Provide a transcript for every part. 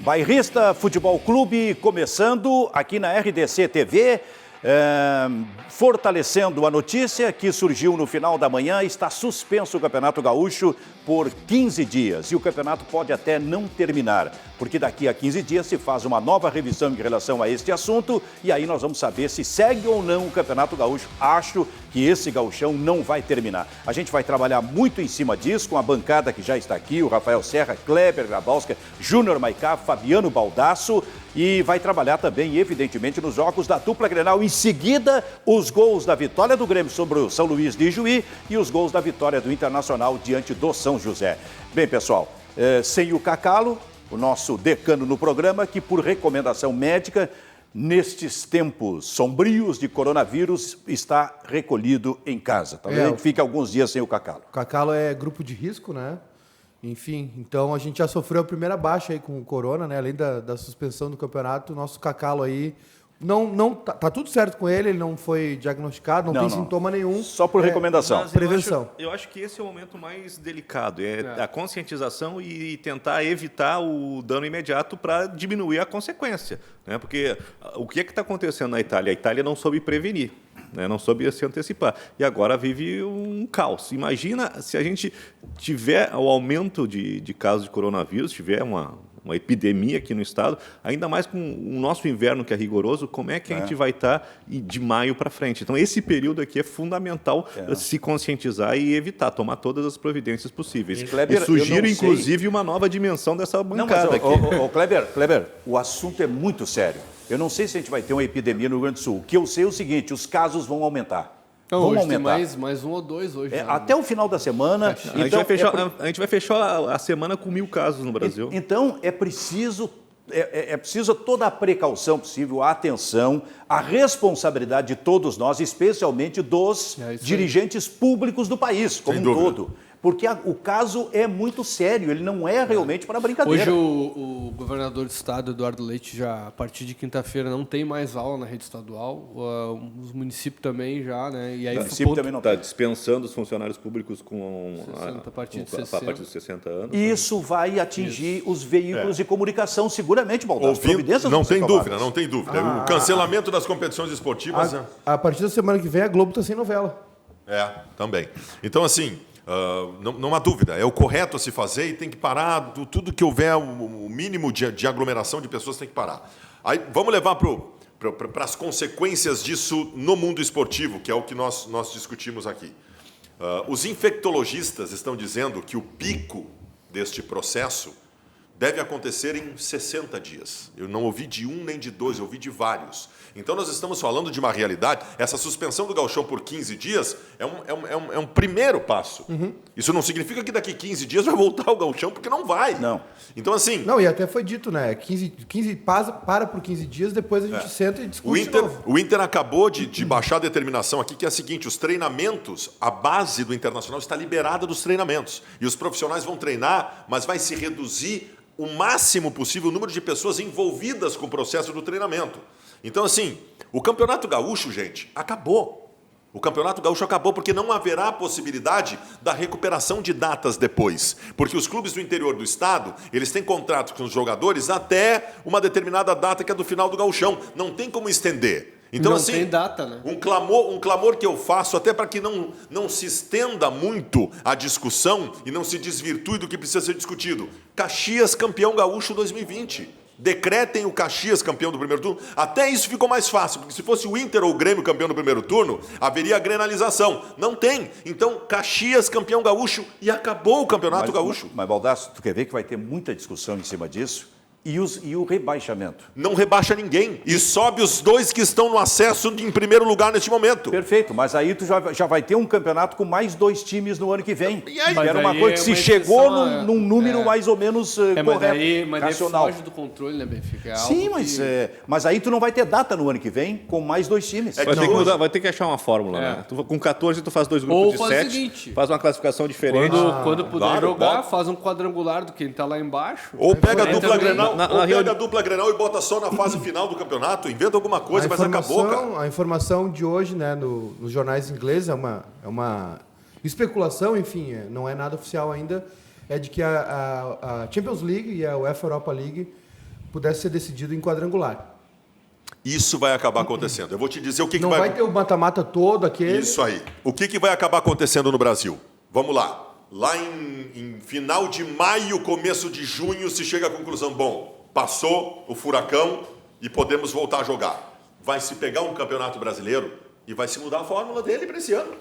Bairrista Futebol Clube começando aqui na RDC TV, fortalecendo a notícia que surgiu no final da manhã, está suspenso o Campeonato Gaúcho por 15 dias e o campeonato pode até não terminar, porque daqui a 15 dias se faz uma nova revisão em relação a este assunto e aí nós vamos saber se segue ou não o Campeonato Gaúcho. Acho que esse gauchão não vai terminar. A gente vai trabalhar muito em cima disso com a bancada que já está aqui, o Rafael Serra, Kleber Grabowska, Júnior Maicá, Fabiano Baldasso, e vai trabalhar também, evidentemente, nos jogos da dupla Grenal. Em seguida, os gols da vitória do Grêmio sobre o São Luís de Juí e os gols da vitória do Internacional diante do São José. Bem, pessoal, sem o Cacalo, o nosso decano no programa, que por recomendação médica, nestes tempos sombrios de coronavírus, está recolhido em casa. Talvez fique alguns dias sem o Cacalo. O Cacalo é grupo de risco, né? Enfim, então a gente já sofreu a primeira baixa aí com o corona, né? Além da suspensão do campeonato, o nosso Cacalo aí tá tudo certo com ele não foi diagnosticado, não tem sintoma nenhum. Só por recomendação. Prevenção. Eu acho que esse é o momento mais delicado, a conscientização e tentar evitar o dano imediato para diminuir a consequência, né? Porque o que está acontecendo na Itália? A Itália não soube prevenir, né? Não soube se antecipar e agora vive um caos. Imagina se a gente tiver o aumento de casos de coronavírus, tiver uma epidemia aqui no estado, ainda mais com o nosso inverno que é rigoroso, como é que a gente vai estar de maio para frente? Então, esse período aqui é fundamental se conscientizar e evitar, tomar todas as providências possíveis. Kleber, e sugiro, inclusive, uma nova dimensão dessa bancada aqui. Kleber, o assunto é muito sério. Eu não sei se a gente vai ter uma epidemia no Rio Grande do Sul. O que eu sei é o seguinte, os casos vão aumentar. Não, hoje tem mais um ou dois hoje. Até o final da semana. A gente vai fechar a semana com 1.000 casos no Brasil. Então, é preciso toda a precaução possível, a atenção, a responsabilidade de todos nós, especialmente dos dirigentes públicos do país, como um todo. Porque o caso é muito sério, ele não é realmente para brincadeira. Hoje o governador do estado, Eduardo Leite, já a partir de quinta-feira não tem mais aula na rede estadual, os municípios também já, né? E aí o município também não está dispensando os funcionários públicos com 60, a partir dos 60 anos. Isso vai atingir os veículos de comunicação, seguramente, Baldasso. Não tem dúvida. O cancelamento das competições esportivas... A partir da semana que vem, a Globo está sem novela. Também. Então, assim... não há dúvida, é o correto a se fazer e tem que parar, tudo que houver o mínimo de aglomeração de pessoas tem que parar. Aí, vamos levar para as consequências disso no mundo esportivo, que é o que nós discutimos aqui. Os infectologistas estão dizendo que o pico deste processo deve acontecer em 60 dias. Eu não ouvi de um nem de dois, eu ouvi de vários. Então, nós estamos falando de uma realidade. Essa suspensão do gauchão por 15 dias é um primeiro passo. Isso não significa que daqui 15 dias vai voltar o gauchão, porque não vai. Não. Então, assim... Não, e até foi dito, né? 15 para por 15 dias, depois a gente senta e discute de novo. O Inter acabou de baixar a determinação aqui, que é a seguinte, os treinamentos, a base do Internacional está liberada dos treinamentos. E os profissionais vão treinar, mas vai se reduzir o máximo possível o número de pessoas envolvidas com o processo do treinamento. Então, assim, o Campeonato Gaúcho, gente, acabou. O Campeonato Gaúcho acabou porque não haverá possibilidade da recuperação de datas depois. Porque os clubes do interior do estado, eles têm contrato com os jogadores até uma determinada data que é do final do gauchão. Não tem como estender. Então, não assim, tem data, né? um clamor que eu faço, até para que não se estenda muito a discussão e não se desvirtue do que precisa ser discutido. Caxias campeão gaúcho 2020. Decretem o Caxias campeão do primeiro turno. Até isso ficou mais fácil, porque se fosse o Inter ou o Grêmio campeão do primeiro turno, haveria a grenalização. Não tem. Então, Caxias campeão gaúcho e acabou o Campeonato Gaúcho. Mas, Baldasso, tu quer ver que vai ter muita discussão em cima disso? E o rebaixamento? Não rebaixa ninguém. E sobe os dois que estão no acesso em primeiro lugar neste momento. Perfeito, mas aí tu já vai ter um campeonato com mais 2 times no ano que vem. E aí? Era uma coisa que se chegou num número mais ou menos correto. Mas daí foge do controle, né, Benfica? Sim, mas aí tu não vai ter data no ano que vem com mais 2 times. Vai ter que achar uma fórmula, né? Com 14 tu faz 2 grupos de 7, seguinte, faz uma classificação diferente. Quando puder jogar, faz um quadrangular do quem tá lá embaixo. Ou pega a dupla Grenal. Pega a dupla Grenal e bota só na fase final do campeonato, inventa alguma coisa, mas acabou, cara. A informação de hoje, né, nos jornais ingleses, é uma especulação, enfim, não é nada oficial ainda, é de que a Champions League e a UEFA Europa League pudesse ser decidido em quadrangular. Isso vai acabar acontecendo. Eu vou te dizer o que Não vai... vai ter o mata-mata todo aquele... Isso aí. O que vai acabar acontecendo no Brasil? Vamos lá. Lá em final de maio, começo de junho, se chega à conclusão, bom, passou o furacão e podemos voltar a jogar. Vai se pegar um campeonato brasileiro e vai se mudar a fórmula dele para esse ano.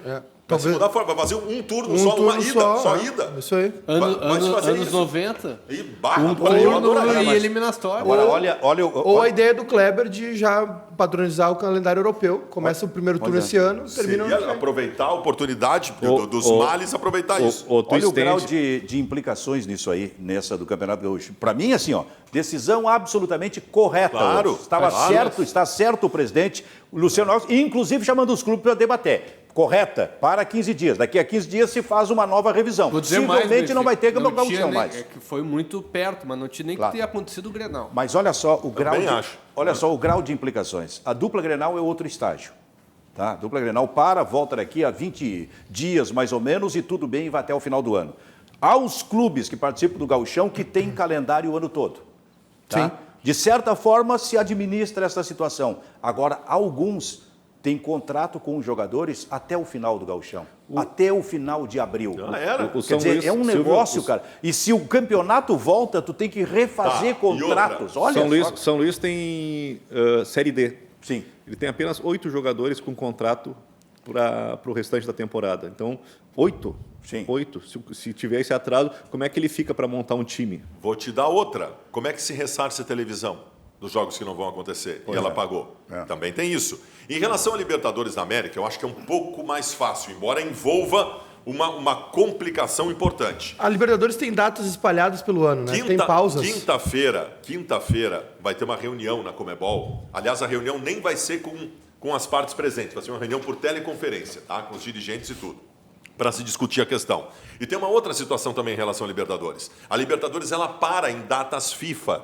Vai se mudar a fórmula, vai fazer um turno só, uma ida, só ida. Isso aí. Anos 90. E E eliminatório. Agora, Ou a ideia do Kleber de já padronizar o calendário europeu. Começa o primeiro turno esse ano, termina no ano que vem. Aproveitar a oportunidade dos males, aproveitar isso. Olha o grau de implicações nisso aí, nessa do Campeonato Gaúcho. Para mim, assim, ó, decisão absolutamente correta. Claro, hoje. Estava certo, está certo o presidente, o Luciano Alves, inclusive chamando os clubes para debater. Correta, para 15 dias. Daqui a 15 dias se faz uma nova revisão. Possivelmente não vai ter Gaúcho mais. É que foi muito perto, mas não tinha nem que ter acontecido o Grenal. Mas olha só o grau acho. Olha só o grau de implicações. A dupla Grenal é outro estágio. Tá? A dupla Grenal volta daqui a 20 dias mais ou menos e tudo bem, vai até o final do ano. Há os clubes que participam do Gauchão que têm calendário o ano todo. Tá? Sim. De certa forma se administra essa situação. Agora, alguns têm contrato com os jogadores até o final do Gauchão. Até o final de abril. Quer dizer, é um negócio, cara. E se o campeonato volta, tu tem que refazer contratos. Olha São Luís tem Série D. Sim. Ele tem apenas 8 jogadores com contrato para o restante da temporada. Então, 8. Sim. 8. Se tiver esse atraso, como é que ele fica para montar um time? Vou te dar outra. Como é que se ressarce a televisão dos jogos que não vão acontecer? E ela pagou. Também tem isso. Em relação a Libertadores da América, eu acho que é um pouco mais fácil, embora envolva uma complicação importante. A Libertadores tem datas espalhadas pelo ano, né? Tem pausas. Quinta-feira vai ter uma reunião na Conmebol. Aliás, a reunião nem vai ser com as partes presentes, vai ser uma reunião por teleconferência, tá? Com os dirigentes e tudo, para se discutir a questão. E tem uma outra situação também em relação à Libertadores. A Libertadores, ela para em datas FIFA.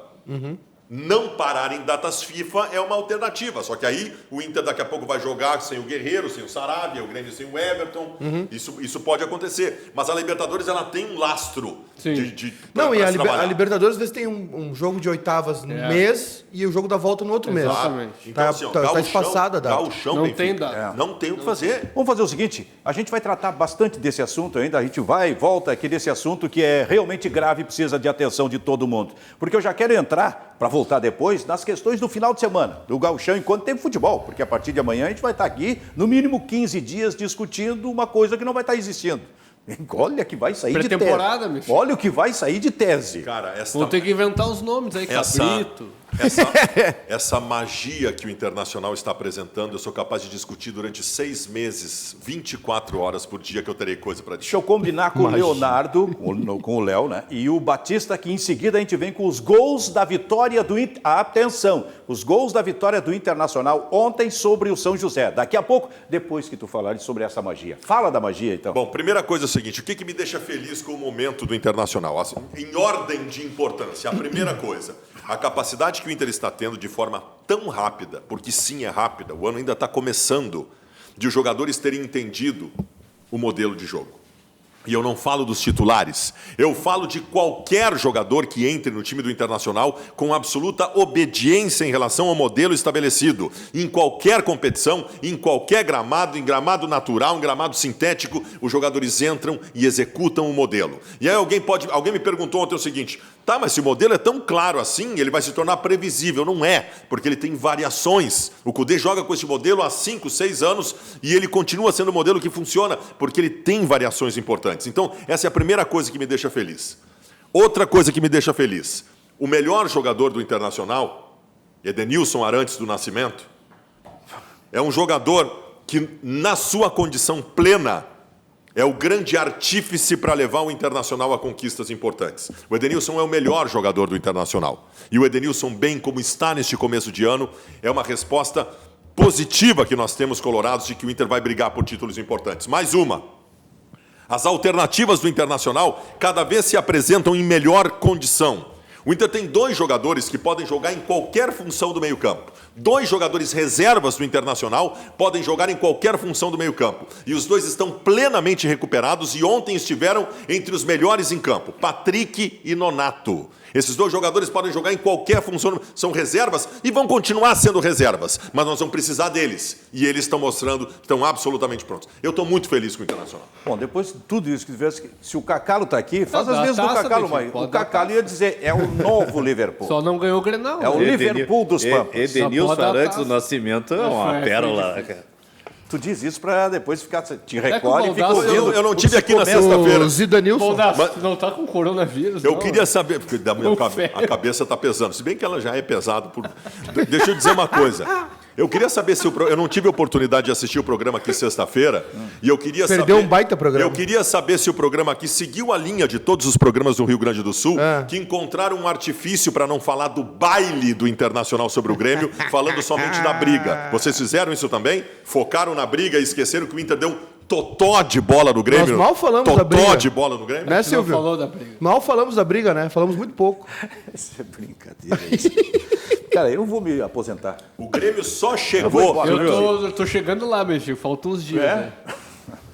Não parar em datas FIFA é uma alternativa. Só que aí o Inter daqui a pouco vai jogar sem o Guerreiro, sem o Sarabia, o Grêmio sem o Everton. Isso pode acontecer. Mas a Libertadores ela tem um lastro Não, e a Libertadores às vezes tem um jogo de oitavas no mês e o jogo da volta no outro mês. Então, assim, tá espaçada a data. Gauchão, Não Benfica, tem data. Não tem o que fazer. Vamos fazer o seguinte, a gente vai tratar bastante desse assunto ainda, a gente vai e volta aqui desse assunto que é realmente grave e precisa de atenção de todo mundo. Porque eu já quero entrar, para voltar depois, nas questões do final de semana, do Gauchão, enquanto tem futebol, porque a partir de amanhã a gente vai estar aqui, no mínimo 15 dias, discutindo uma coisa que não vai estar existindo. Olha que vai sair de tese. Pré-temporada, meu filho. Olha o que vai sair de tese. Cara, Vão ter que inventar os nomes aí, Cabrito. Essa magia que o Internacional está apresentando, eu sou capaz de discutir durante 6 meses, 24 horas por dia, que eu terei coisa para dizer. Deixa eu combinar com o Leonardo, com o Léo, né? E o Batista, que em seguida a gente vem com os gols da vitória do Inter. Atenção, os gols da vitória do Internacional ontem sobre o São José. Daqui a pouco, depois que tu falares sobre essa magia. Fala da magia, então. Bom, primeira coisa é o seguinte, o que me deixa feliz com o momento do Internacional? Assim, em ordem de importância, a primeira coisa, a capacidade que o Inter está tendo de forma tão rápida, porque sim, é rápida, o ano ainda está começando, de os jogadores terem entendido o modelo de jogo. E eu não falo dos titulares, eu falo de qualquer jogador que entre no time do Internacional com absoluta obediência em relação ao modelo estabelecido. Em qualquer competição, em qualquer gramado, em gramado natural, em gramado sintético, os jogadores entram e executam o modelo. E aí alguém me perguntou ontem o seguinte, tá, mas se o modelo é tão claro assim, ele vai se tornar previsível. Não é, porque ele tem variações. O Kudê joga com esse modelo há 5, 6 anos e ele continua sendo um modelo que funciona, porque ele tem variações importantes. Então, essa é a primeira coisa que me deixa feliz. Outra coisa que me deixa feliz, o melhor jogador do Internacional, Edenilson Arantes do Nascimento, é um jogador que, na sua condição plena, é o grande artífice para levar o Internacional a conquistas importantes. O Edenilson é o melhor jogador do Internacional. E o Edenilson, bem como está neste começo de ano, é uma resposta positiva que nós temos colorados de que o Inter vai brigar por títulos importantes. Mais uma. As alternativas do Internacional cada vez se apresentam em melhor condição. O Inter tem 2 jogadores que podem jogar em qualquer função do meio-campo. 2 jogadores reservas do Internacional podem jogar em qualquer função do meio-campo. E os 2 estão plenamente recuperados e ontem estiveram entre os melhores em campo, Patrick e Nonato. Esses 2 jogadores podem jogar em qualquer função, são reservas e vão continuar sendo reservas, mas nós vamos precisar deles. E eles estão mostrando que estão absolutamente prontos. Eu estou muito feliz com o Internacional. Bom, depois de tudo isso que tivesse, se o Cacalo está aqui, faz as vezes do Cacalo, mãe. O Cacalo ia dizer, é o novo Liverpool. Só não ganhou o Grenal. É o Liverpool dos Pampas. Edenilson Arantes do Nascimento é uma pérola. Tu diz isso para depois ficar, te recolhe e fica ouvindo. Eu não tive aqui na sexta-feira. O Zidanilson. Não tá com coronavírus. Eu queria saber, porque a cabeça está pesando, se bem que ela já é pesada. Deixa eu dizer uma coisa. Eu queria saber se eu não tive a oportunidade de assistir o programa aqui sexta-feira e eu queria saber... Perdeu um baita programa. Eu queria saber se o programa aqui seguiu a linha de todos os programas do Rio Grande do Sul, que encontraram um artifício para não falar do baile do Internacional sobre o Grêmio, falando somente da briga. Vocês fizeram isso também? Focaram na briga e esqueceram que o Inter deu totó de bola no Grêmio? Nós mal falamos da briga. Totó de bola no Grêmio? Né, Silvio? Falou da briga. Mal falamos da briga, né? Falamos muito pouco. Isso é brincadeira. Cara, eu não vou me aposentar. O Grêmio só chegou... Eu tô chegando lá, meu filho. Faltam uns dias, né?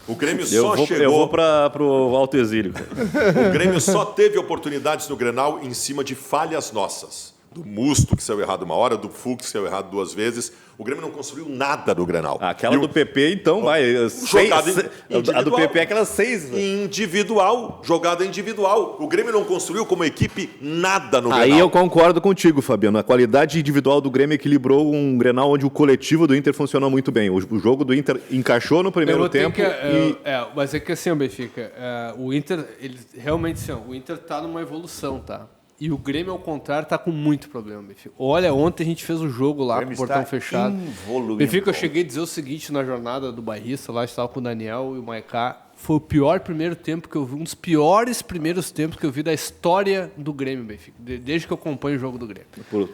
O Grêmio só chegou... Eu vou para o alto exílio. O Grêmio só teve oportunidades no Grenal em cima de falhas nossas. Do Musto, que saiu errado uma hora, do Fux, que saiu errado 2 vezes. O Grêmio não construiu nada no Grenal. Aquela do PP, então, vai. A do PP é aquelas 6. Jogada individual. O Grêmio não construiu como equipe nada no Grenal. Aí eu concordo contigo, Fabiano. A qualidade individual do Grêmio equilibrou um Grenal onde o coletivo do Inter funcionou muito bem. O jogo do Inter encaixou no primeiro tempo. Mas é que assim, Benfica, o Inter, ele realmente assim, o Inter tá numa evolução, tá? E o Grêmio, ao contrário, tá com muito problema, Benfica. Olha, ontem a gente fez o jogo lá com o portão fechado. Benfica, eu cheguei a dizer o seguinte na jornada do bairrista, lá estava com o Daniel e o Maiká. Foi o pior primeiro tempo que eu vi, um dos piores primeiros tempos que eu vi da história do Grêmio, Benfica. Desde que eu acompanho o jogo do Grêmio.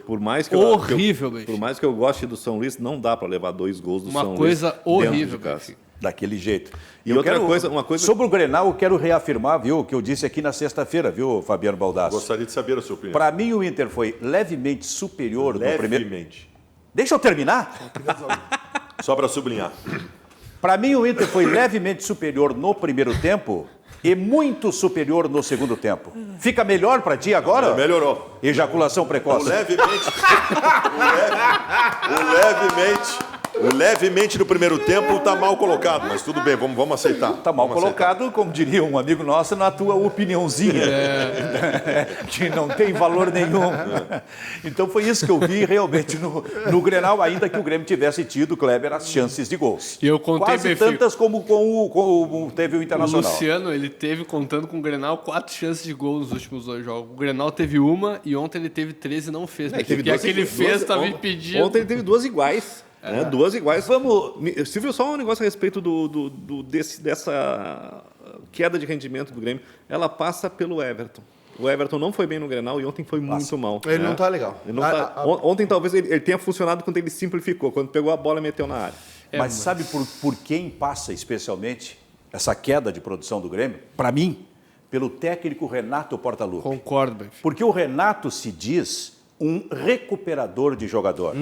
Por mais que horrível, Benfica. Por mais que eu goste do São Luís, não dá para levar 2 gols do São Luís. Uma coisa horrível, Benfica. Daquele jeito. E outra coisa, uma coisa... Sobre o Grenal, eu quero reafirmar, viu, o que eu disse aqui na sexta-feira, viu, Fabiano Baldassi? Gostaria de saber a sua opinião. Para mim, o Inter foi levemente superior no primeiro... Levemente. Deixa eu terminar. Só para sublinhar. Para mim, o Inter foi levemente superior no primeiro tempo e muito superior no segundo tempo. Fica melhor para ti agora? Melhorou. Ejaculação precoce. O levemente no primeiro tempo está mal colocado, mas tudo bem, vamos aceitar. Está mal colocado, como diria um amigo nosso, na tua opiniãozinha, que não tem valor nenhum. Então foi isso que eu vi realmente no Grenal, ainda que o Grêmio tivesse tido, Kleber, as chances de gols. E eu contei, quase Benfica, tantas como teve o Internacional. O Luciano, ele teve, contando com o Grenal, 4 chances de gol nos últimos 2 jogos. O Grenal teve 1 e ontem ele teve 13 e não fez. Porque a que ele fez estava impedido. Ontem ele teve 2 iguais. 2 iguais. Silvio, só um negócio a respeito dessa queda de rendimento do Grêmio. Ela passa pelo Everton. O Everton não foi bem no Grenal e ontem foi muito mal. Ele não tá legal. Ele não ontem talvez ele tenha funcionado quando ele simplificou, quando pegou a bola e meteu na área. Mas sabe por quem passa especialmente essa queda de produção do Grêmio? Para mim, pelo técnico Renato Portaluppi. Concordo, Benfica. Porque o Renato se diz um recuperador de jogador.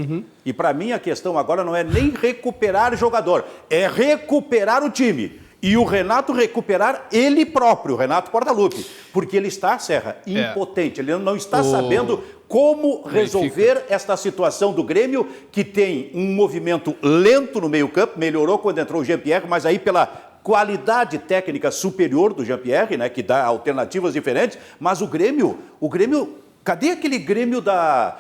E para mim a questão agora não é nem recuperar jogador, é recuperar o time. E o Renato recuperar ele próprio, o Renato Portaluppi, porque ele está, Serra, impotente. Ele não está sabendo como resolver esta situação do Grêmio, que tem um movimento lento no meio-campo, melhorou quando entrou o Jean-Pierre, mas aí pela qualidade técnica superior do Jean-Pierre, né, que dá alternativas diferentes, mas o Grêmio, cadê aquele Grêmio da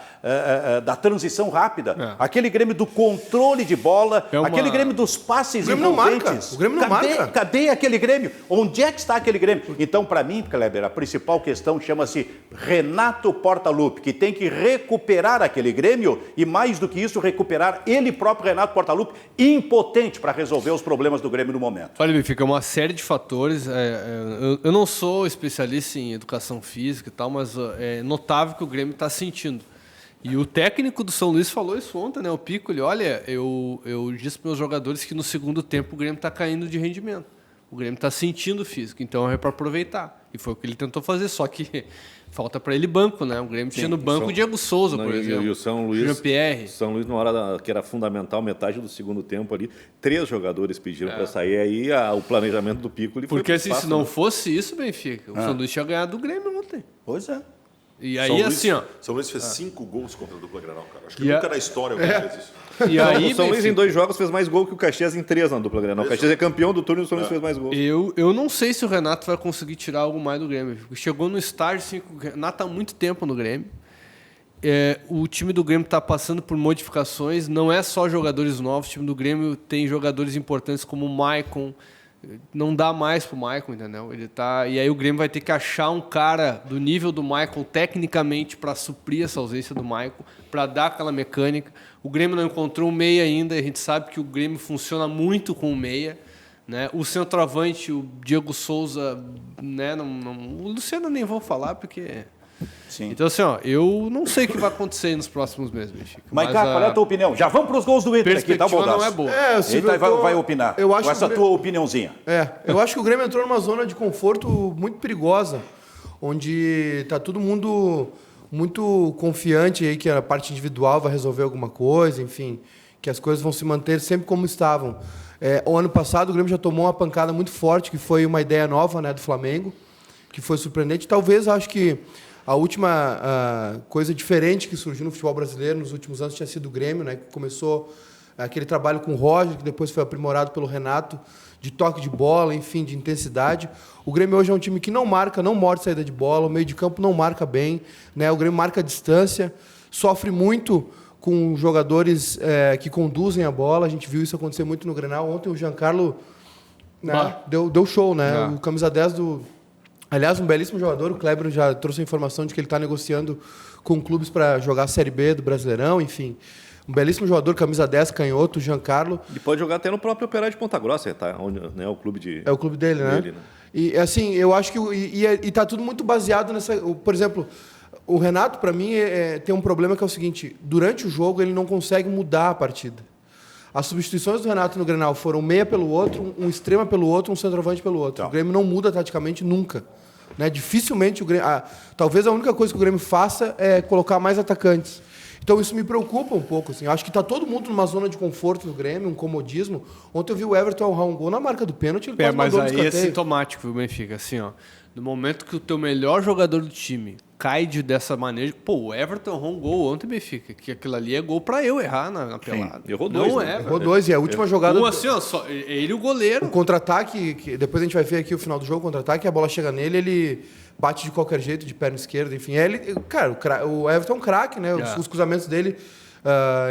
transição rápida? Aquele Grêmio do controle de bola, aquele Grêmio dos passes envolventes. O Grêmio não marca. Cadê aquele Grêmio? Onde é que está aquele Grêmio? Então, para mim, Kleber, a principal questão chama-se Renato Portaluppi, que tem que recuperar aquele Grêmio e, mais do que isso, recuperar ele próprio, Renato Portaluppi, impotente para resolver os problemas do Grêmio no momento. Olha, Benfica, uma série de fatores. Eu não sou especialista em educação física e tal, mas é notável que o Grêmio está sentindo. E o técnico do São Luís falou isso ontem, né? O Piccoli, olha, eu disse para meus jogadores que no segundo tempo o Grêmio está caindo de rendimento. O Grêmio está sentindo o físico, então é para aproveitar. E foi o que ele tentou fazer, só que falta para ele banco, né? O Grêmio tinha no banco o Diego Souza, por exemplo. E o São Luís, Jean-Pierre. São Luís, na hora que era fundamental, metade do segundo tempo ali, 3 jogadores pediram para sair, aí o planejamento do Piccoli foi porque assim, fácil, se não né? fosse isso, Benfica, o São Luís tinha ganhado do Grêmio ontem. Pois é. E aí, assim, ó... São Luís fez 5 gols contra a dupla Grenal, cara. Acho que nunca na história alguém fez isso. E aí, O São Luís Benfica, em 2 jogos fez mais gol que o Caxias em 3 na dupla Grenal. O Caxias é campeão do turno e o São Luís fez mais gols. eu não sei se o Renato vai conseguir tirar algo mais do Grêmio. Chegou no estágio, assim, o Renato há muito tempo no Grêmio. O time do Grêmio está passando por modificações. Não é só jogadores novos. O time do Grêmio tem jogadores importantes como o Maicon. Não dá mais pro Maicon, entendeu? E aí o Grêmio vai ter que achar um cara do nível do Maicon tecnicamente para suprir essa ausência do Maicon, para dar aquela mecânica. O Grêmio não encontrou um meia ainda. A gente sabe que o Grêmio funciona muito com o meia, né? O centroavante, o Diego Souza, né? O Luciano nem vou falar porque... Sim. Então, assim, ó, eu não sei o que vai acontecer nos próximos meses, Benfica. Maiká, qual é a tua opinião? Já vamos para os gols do Inter aqui, tá, perspectiva Baldasso? não é boa. Eita, vai opinar eu acho com essa que o tua opiniãozinha. Eu acho que o Grêmio entrou numa zona de conforto muito perigosa, onde tá todo mundo muito confiante aí que a parte individual vai resolver alguma coisa, enfim, que as coisas vão se manter sempre como estavam. O ano passado o Grêmio já tomou uma pancada muito forte, que foi uma ideia nova, né, do Flamengo, que foi surpreendente. Talvez, acho que a última coisa diferente que surgiu no futebol brasileiro nos últimos anos tinha sido o Grêmio, né, que começou aquele trabalho com o Roger, que depois foi aprimorado pelo Renato, de toque de bola, enfim, de intensidade. O Grêmio hoje é um time que não marca, não morde saída de bola, o meio de campo não marca bem, né? O Grêmio marca a distância, sofre muito com jogadores que conduzem a bola. A gente viu isso acontecer muito no Grenal. Ontem o Giancarlo, né, deu show, né? O camisa 10 do... Aliás, um belíssimo jogador. O Kleber já trouxe a informação de que ele está negociando com clubes para jogar a Série B do Brasileirão, enfim. Um belíssimo jogador, camisa 10, canhoto, Giancarlo. E pode jogar até no próprio Operário de Ponta Grossa, tá? Onde, né, o clube de... É o clube dele, né? E assim, eu acho que... E tá tudo muito baseado nessa... Por exemplo, o Renato, para mim, tem um problema que é o seguinte. Durante o jogo, ele não consegue mudar a partida. As substituições do Renato no Grenal foram meia pelo outro, um extrema pelo outro, um centroavante pelo outro. Então. O Grêmio não muda taticamente nunca. Né? Dificilmente o Grêmio... talvez a única coisa que o Grêmio faça é colocar mais atacantes. Então isso me preocupa um pouco. Assim. Eu acho que está todo mundo numa zona de conforto no Grêmio, um comodismo. Ontem eu vi o Everton honrar um gol na marca do pênalti. Ele mas aí é sintomático, viu, Benfica? Assim, ó, no momento que o teu melhor jogador do time cai dessa maneira... Pô, o Everton errou um gol ontem, Benfica, que aquilo ali é gol para eu errar na pelada. Errou dois, não né? é, errou dois, e a última jogada... assim, ó, só ele e o goleiro. O contra-ataque, que depois a gente vai ver aqui o final do jogo, o contra-ataque, a bola chega nele, ele bate de qualquer jeito, de perna esquerda, enfim. Cara, o Everton é um craque, né? Os cruzamentos dele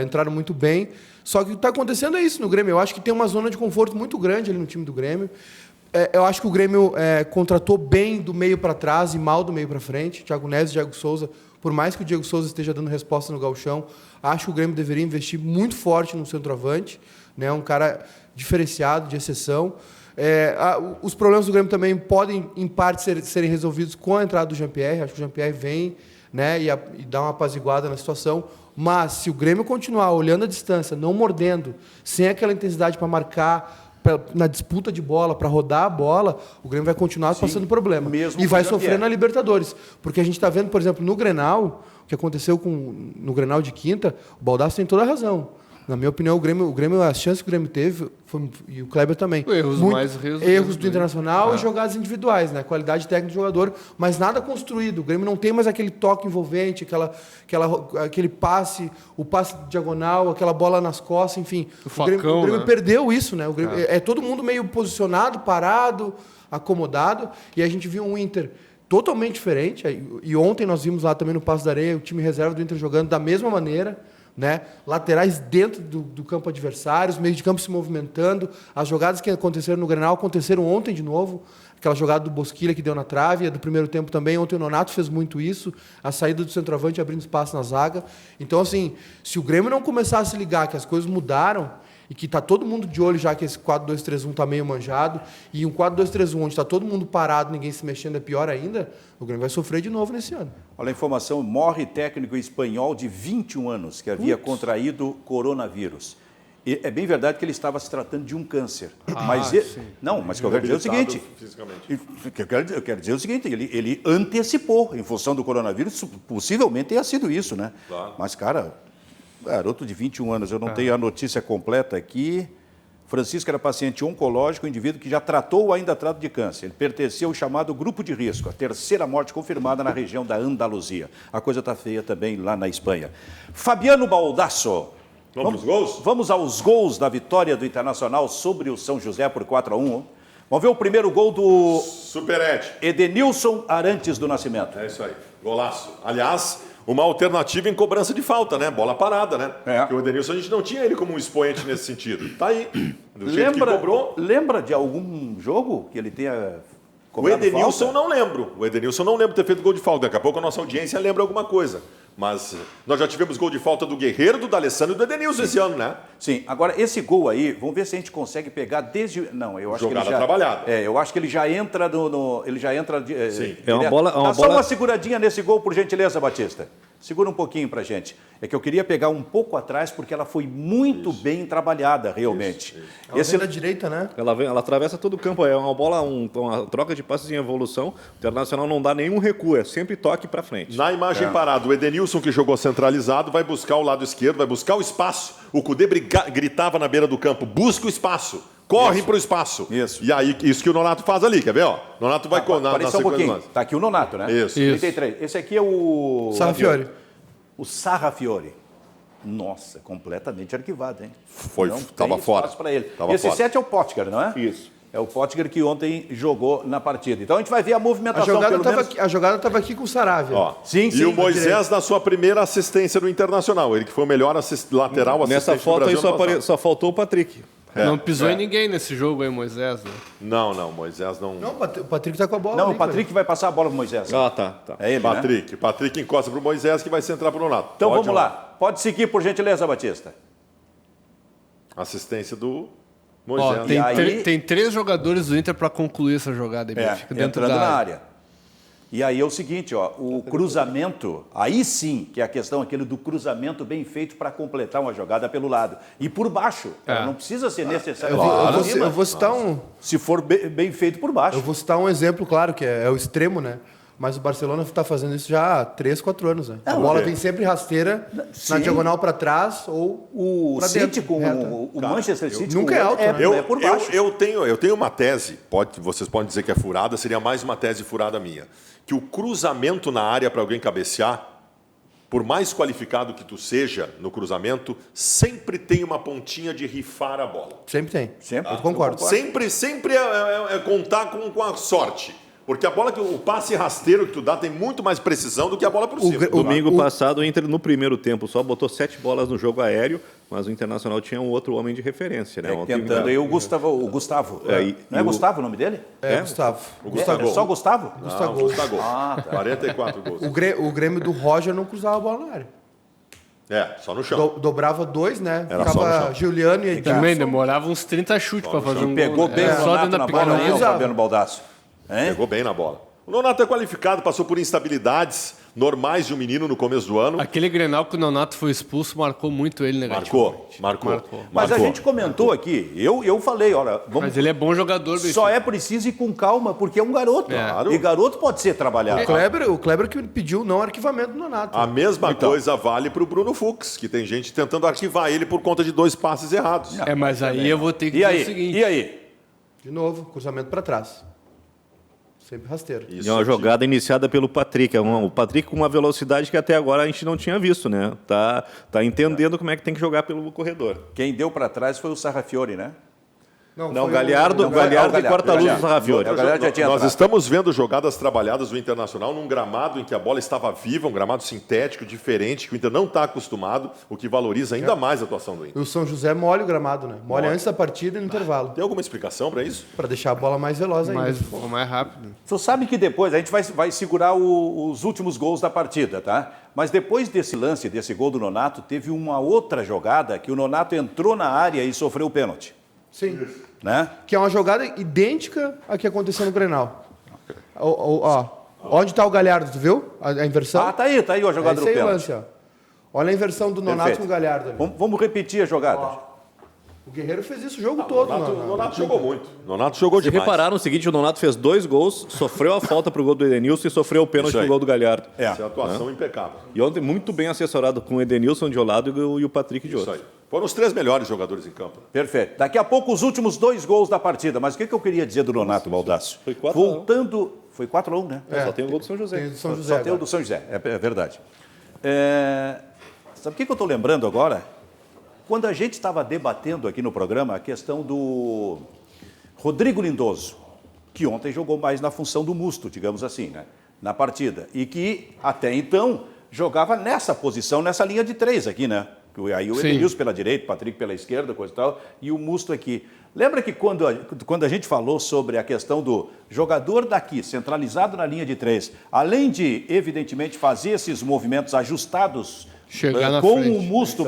entraram muito bem. Só que o que está acontecendo é isso no Grêmio. Eu acho que tem uma zona de conforto muito grande ali no time do Grêmio. Eu acho que o Grêmio contratou bem do meio para trás e mal do meio para frente. Thiago Neves e Diego Souza. Por mais que o Diego Souza esteja dando resposta no gauchão, acho que o Grêmio deveria investir muito forte no centroavante, né? Um cara diferenciado, de exceção. Os problemas do Grêmio também podem, em parte, serem resolvidos com a entrada do Jean-Pierre. Acho que o Jean-Pierre vem, né, e dá uma apaziguada na situação. Mas, se o Grêmio continuar olhando a distância, não mordendo, sem aquela intensidade para marcar, na disputa de bola, para rodar a bola, o Grêmio vai continuar passando problema. E vai sofrer na Libertadores. Porque a gente está vendo, por exemplo, no Grenal, o que aconteceu no Grenal de quinta, o Baldasso tem toda a razão. Na minha opinião, o Grêmio, as chances que o Grêmio teve, e o Kleber também. Erros do Internacional e jogadas individuais, né? Qualidade técnica do jogador, mas nada construído. O Grêmio não tem mais aquele toque envolvente, aquele passe, o passe diagonal, aquela bola nas costas, enfim. O Grêmio perdeu isso, né? O Grêmio, é todo mundo meio posicionado, parado, acomodado, e a gente viu um Inter totalmente diferente. E ontem nós vimos lá também no Passo da Areia o time reserva do Inter jogando da mesma maneira. Né? Laterais dentro do campo adversário, os meios de campo se movimentando. As jogadas que aconteceram no Grenal aconteceram ontem de novo. Aquela jogada do Bosquilha que deu na trave, a do primeiro tempo também. Ontem o Nonato fez muito isso. A saída do centroavante abrindo espaço na zaga. Então, assim, se o Grêmio não começar a se ligar que as coisas mudaram e que está todo mundo de olho já que esse 4-2-3-1 está meio manjado, e um 4-2-3-1 onde está todo mundo parado, ninguém se mexendo, é pior ainda, o Grêmio vai sofrer de novo nesse ano. Olha a informação, morre técnico espanhol de 21 anos que havia contraído coronavírus. E é bem verdade que ele estava se tratando de um câncer. Mas ele, não, mas o que eu quero dizer é o seguinte. Eu quero dizer o seguinte, ele antecipou, em função do coronavírus, possivelmente tenha sido isso, né? Claro. Mas, cara, garoto de 21 anos, eu não tenho a notícia completa aqui. Francisco era paciente oncológico, um indivíduo que já tratou ou ainda trata de câncer. Ele pertencia ao chamado grupo de risco, a terceira morte confirmada na região da Andaluzia. A coisa está feia também lá na Espanha. Fabiano Baldasso. Vamos aos gols? Vamos aos gols da vitória do Internacional sobre o São José por 4-1. Vamos ver o primeiro gol do Super Ed. Edenilson Arantes do Nascimento. É isso aí. Golaço. Aliás, uma alternativa em cobrança de falta, né? Bola parada, né? É. Porque o Edenilson, a gente não tinha ele como um expoente nesse sentido. Tá aí. Do jeito que cobrou. Lembra de algum jogo que ele tenha O cobrado Edenilson falta? não lembro. O Edenilson não lembro de ter feito gol de falta. Daqui a pouco a nossa audiência lembra alguma coisa. Mas nós já tivemos gol de falta do Guerreiro, do D'Alessandro e do Edenilson esse ano, né? Sim, agora esse gol aí, vamos ver se a gente consegue pegar desde... Não, eu acho Jogada que ele já... trabalhada. Eu acho que ele já entra ele já entra... Sim. É uma direto. bola- Dá só uma seguradinha nesse gol, por gentileza, Batista. Segura um pouquinho pra gente. É que eu queria pegar um pouco atrás, porque ela foi muito bem trabalhada, realmente. Ela vem da direita, né? Ela atravessa todo o campo, é uma bola, uma troca de passes em evolução. O Internacional não dá nenhum recuo, é sempre toque para frente. Na imagem parada, o Edenilson, que jogou centralizado, vai buscar o lado esquerdo, vai buscar o espaço. O Cudê gritava na beira do campo, busca o espaço. Corre para o espaço. Isso. E aí, isso que o Nonato faz ali, quer ver? Ó? Nonato vai na Apareceu um sequência pouquinho. do lance. Tá aqui o Nonato, né? Isso. 33. Esse aqui é o... Sarrafiore. O Sarrafiore. Nossa, completamente arquivado, hein? Tava fora. Para ele. Tava Esse fora. 7 é o Potker, não é? Isso. É o Potker que ontem jogou na partida. Então a gente vai ver a A movimentação, jogada pelo estava menos... aqui, a jogada estava aqui com o Saravia. Ó. Sim, E sim, o Moisés direito. na sua primeira assistência do Internacional. Ele que foi o melhor lateral assistente Nessa foto do aí Brasil ano passado. só faltou o Patrick. Não pisou em ninguém nesse jogo aí, Moisés. Né? Não, Moisés não... Não, o Patrick tá com a bola. Não, ali, o Patrick vai passar a bola pro Moisés. Tá. É ele, né? Patrick encosta pro Moisés que vai centrar pro Nonato. Então Pode, vamos lá. Pode seguir, por gentileza, Batista. Assistência do Ó, Moisés. tem, E aí- tem 3 jogadores do Inter para concluir essa jogada aí, fica dentro entrando da na área. área. E aí é o seguinte, ó, o cruzamento, aí sim, que é a questão aquele do cruzamento bem feito para completar uma jogada pelo lado. E por baixo, ela não precisa ser necessário. Eu vou citar Se for bem feito por baixo. Eu vou citar um exemplo, claro, que é o extremo, né? Mas o Barcelona está fazendo isso já há 3, 4 anos. Né? A bola vem sempre rasteira, Sim. na diagonal para trás ou O pra City dentro, com reta. o Manchester City nunca com é alto, né? é por baixo. Eu tenho uma tese, vocês podem dizer que é furada, seria mais uma tese furada minha. Que o cruzamento na área para alguém cabecear, por mais qualificado que tu seja no cruzamento, sempre tem uma pontinha de rifar a bola. Sempre tem. Sempre. Eu concordo. Sempre é contar com a sorte. Porque a bola, o passe rasteiro que tu dá tem muito mais precisão do que a bola por cima. Domingo passado, o Inter, no primeiro tempo, só botou 7 bolas no jogo aéreo, mas o Internacional tinha um outro homem de referência, né? Ontem, Tentando aí o Gustavo. Não é Gustavo o nome dele? Gustavo. O Gustavo. É só Gustavo? Não, Gustavo. Ah, tá. 44 gols. O Grêmio do Roger não cruzava a bola na área. Só no chão. Dobrava 2, né? Era só no Ficava chão. Juliano e Edilson. Também demorava uns 30 chutes para fazer um Pegou gol. bem né? o Só Nonato dentro da na pequena bola aí, área. o usava. Fabiano Baldasso. Hein? Pegou bem na bola. O Nonato é qualificado, passou por instabilidades normais de um menino no começo do ano. Aquele Grenal que o Nonato foi expulso marcou muito ele negativamente. Marcou. Mas a gente comentou aqui, eu falei, olha, vamos, Mas ele é bom jogador. só é preciso ir com calma, porque é um garoto. Claro. E garoto pode ser trabalhado. O Kleber que pediu não arquivamento do Nonato. A mesma coisa vale para o Bruno Fux, que tem gente tentando arquivar ele por conta de 2 passes errados. É, mas aí eu vou ter que E dizer aí? o seguinte. E aí? De novo, cruzamento para trás. Sempre rasteiro. E é uma jogada iniciada pelo Patrick. O Patrick com uma velocidade que até agora a gente não tinha visto, né? Tá entendendo como é que tem que jogar pelo corredor. Quem deu para trás foi o Sarrafiore, né? Não, foi Galhardo e corta-luz do Sarrafiore. O Galhardo já tinha Nós entrado. estamos vendo jogadas trabalhadas do Internacional num gramado em que a bola estava viva, um gramado sintético, diferente, que o Inter não está acostumado, o que valoriza ainda mais a atuação do Inter. E o São José molha o gramado, né? Molha antes da partida e no intervalo. Tem alguma explicação para isso? Para deixar a bola mais veloz ainda. Mais rápido. Tu sabe que depois, a gente vai segurar os últimos gols da partida, tá? Mas depois desse lance, desse gol do Nonato, teve uma outra jogada que o Nonato entrou na área e sofreu o pênalti, Sim. né? Que é uma jogada idêntica à que aconteceu no Grenal. Ó, onde está o Galhardo, tu viu? A inversão? Ah, tá aí a jogada Esse do aí o pênalti. lance, ó. Olha a inversão do Nonato Perfeito. com o Galhardo ali. Vamos repetir a jogada. O Guerreiro fez isso o jogo todo. O Nonato jogou muito. O Nonato jogou Vocês demais. repararam o seguinte, o Nonato fez 2 gols, sofreu a falta pro gol do Edenilson e sofreu o pênalti pro gol do Galhardo. Essa é a atuação impecável. E ontem muito bem assessorado com o Edenilson de um lado e o Patrick de outro. Isso aí. Foram os 3 melhores jogadores em campo. Perfeito. Daqui a pouco os últimos 2 gols da partida. Mas o que eu queria dizer do Nonato, Baldasso? Foi 4-1. Voltando... Foi 4-1, né? Só tem o gol do São José. Tem do São José. Só tem o do São José, é verdade. Sabe o que eu estou lembrando agora? Quando a gente estava debatendo aqui no programa a questão do Rodrigo Lindoso, que ontem jogou mais na função do Musto, digamos assim, né? Na partida. E que, até então, jogava nessa posição, nessa linha de 3 aqui, né? Aí o Edenilson pela direita, o Patrick pela esquerda, coisa e tal, e o Musto aqui. Lembra que quando a gente falou sobre a questão do jogador daqui, centralizado na linha de 3, além de, evidentemente, fazer esses movimentos ajustados com o Musto,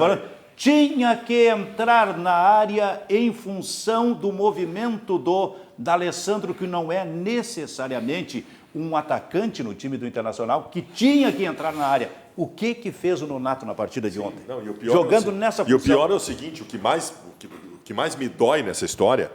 tinha que entrar na área em função do movimento do D'Alessandro, que não é necessariamente um atacante no time do Internacional, que tinha que entrar na área. O que fez o Nonato na partida de ontem? Não, e o pior jogando nessa função. E o pior é o seguinte, o que mais me dói nessa história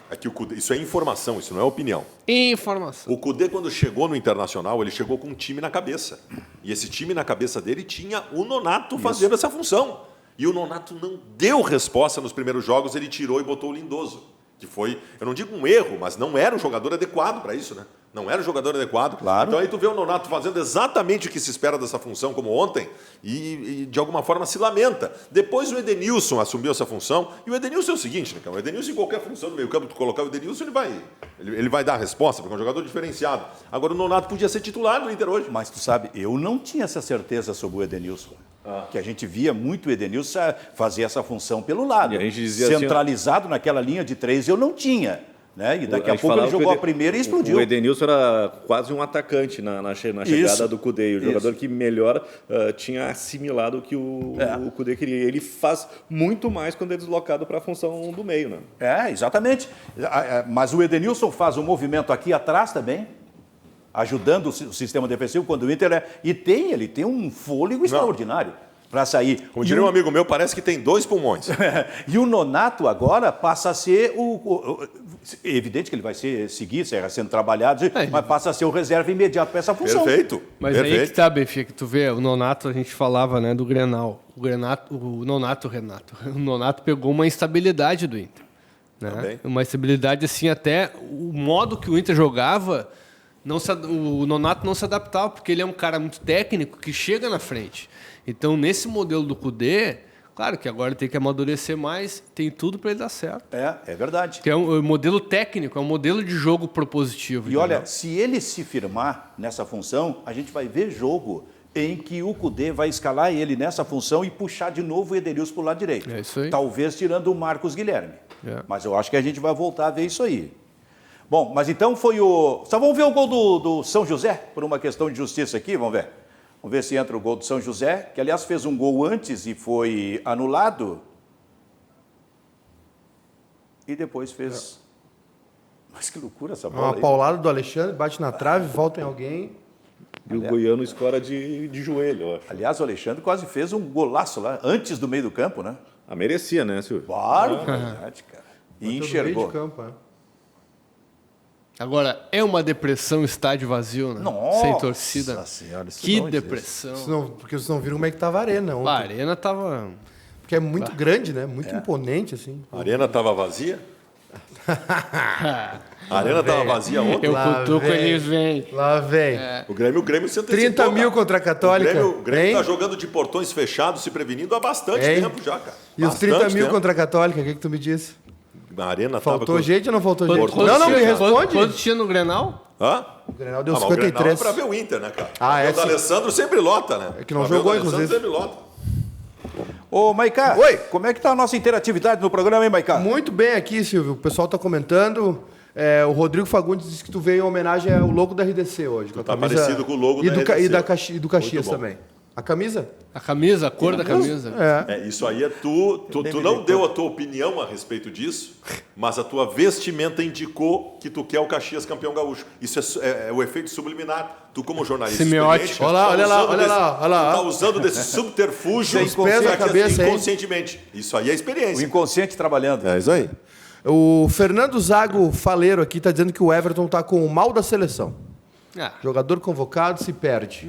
é que o Cudê, isso é informação, isso não é opinião. Informação. O Cudê, quando chegou no Internacional, ele chegou com um time na cabeça. E esse time na cabeça dele tinha o Nonato fazendo essa função. E o Nonato não deu resposta nos primeiros jogos, ele tirou e botou o Lindoso. Que foi, eu não digo um erro, mas não era um jogador adequado para isso, né? Não era um jogador adequado. Claro. Então aí tu vê o Nonato fazendo exatamente o que se espera dessa função, como ontem, e de alguma forma se lamenta. Depois o Edenilson assumiu essa função, e o Edenilson é o seguinte, né, cara? O Edenilson em qualquer função do meio campo, tu colocar o Edenilson, ele vai dar a resposta, porque é um jogador diferenciado. Agora o Nonato podia ser titular no Inter hoje. Mas tu sabe, eu não tinha essa certeza sobre o Edenilson. Que a gente via muito o Edenilson fazer essa função pelo lado. E a gente dizia centralizado naquela linha de 3 eu não tinha. Né? E daqui a pouco ele jogou a primeira e explodiu. O Edenilson era quase um atacante na chegada do Cudê. O jogador que melhor tinha assimilado o que o Cudê queria. Ele faz muito mais quando é deslocado para a função do meio. Né? Exatamente. Mas o Edenilson faz um movimento aqui atrás também, ajudando o sistema defensivo quando o Inter ele tem um fôlego extraordinário para sair. Como diria um amigo meu, parece que tem 2 pulmões. E o Nonato agora passa a ser evidente que ele vai seguir sendo trabalhado, mas passa a ser o reserva imediato para essa função. Perfeito. Mas Perfeito. aí que tá, Benfica, que tu vê, o Nonato, a gente falava, né, do Grenal. O Nonato pegou uma instabilidade do Inter. Né? Uma instabilidade, assim, até o modo que o Inter jogava, o Nonato não se adaptava, porque ele é um cara muito técnico que chega na frente. Então, nesse modelo do Cudê, claro que agora ele tem que amadurecer mais, tem tudo para ele dar certo. É verdade. Que é um modelo técnico, é um modelo de jogo propositivo. E olha, se ele se firmar nessa função, a gente vai ver jogo em que o Cudê vai escalar ele nessa função e puxar de novo o Edenilson para o lado direito. É isso aí. Talvez tirando o Marcos Guilherme. Mas eu acho que a gente vai voltar a ver isso aí. Bom, mas então foi o... Só vamos ver o gol do São José, por uma questão de justiça aqui, vamos ver. Vamos ver se entra o gol do São José, que aliás fez um gol antes e foi anulado. E depois fez... Mas que loucura essa bola. Uma paulada do Alexandre, bate na trave, volta em alguém. E o goiano escora de joelho, eu acho. Aliás, o Alexandre quase fez um golaço lá, antes do meio do campo, né? Merecia, né, Silvio? Claro, verdade, cara. E enxergou. Meio de campo, Agora, é uma depressão estádio vazio, né? Nossa sem torcida. Senhora, que depressão. Porque vocês não viram como é que tava a arena ontem. A arena tava... Porque é muito grande, né? Muito imponente, assim. A arena estava vazia? A arena estava vazia ontem? Eu cutuco, eles vêm. Lá vem. O Grêmio se antecipou. 30 mil cara. contra a Católica. O Grêmio está jogando de portões fechados, se prevenindo há bastante tempo já, cara. E os 30 mil contra a Católica, o que tu me disse? A arena Faltou gente ou não faltou gente? Quanto Não, me responde. Quanto tinha no Grenal? Hã? O Grenal deu Mas o Grenal 53. é pra ver o Inter, né, cara? O D'Alessandro sempre lota, né? É que não jogou, inclusive. sempre lota. Ô, Maicá, Oi. Como é que tá a nossa interatividade no programa, hein, Maicá? Muito bem aqui, Silvio. O pessoal tá comentando. O Rodrigo Fagundes disse que tu veio em homenagem ao logo da RDC hoje. Tá parecido com o logo da RDC. E do Caxias também. A camisa? A camisa, a cor da camisa. Isso aí é tu não deu a tua opinião a respeito disso, mas a tua vestimenta indicou que tu quer o Caxias campeão gaúcho. Isso é o efeito subliminar. Tu, como jornalista Semiótico. Olha lá. Tá usando desse subterfúgio inconscientemente. Isso aí é experiência. O inconsciente trabalhando. É isso aí. O Fernando Zago Faleiro aqui tá dizendo que o Everton tá com o mal da seleção. Jogador convocado se perde.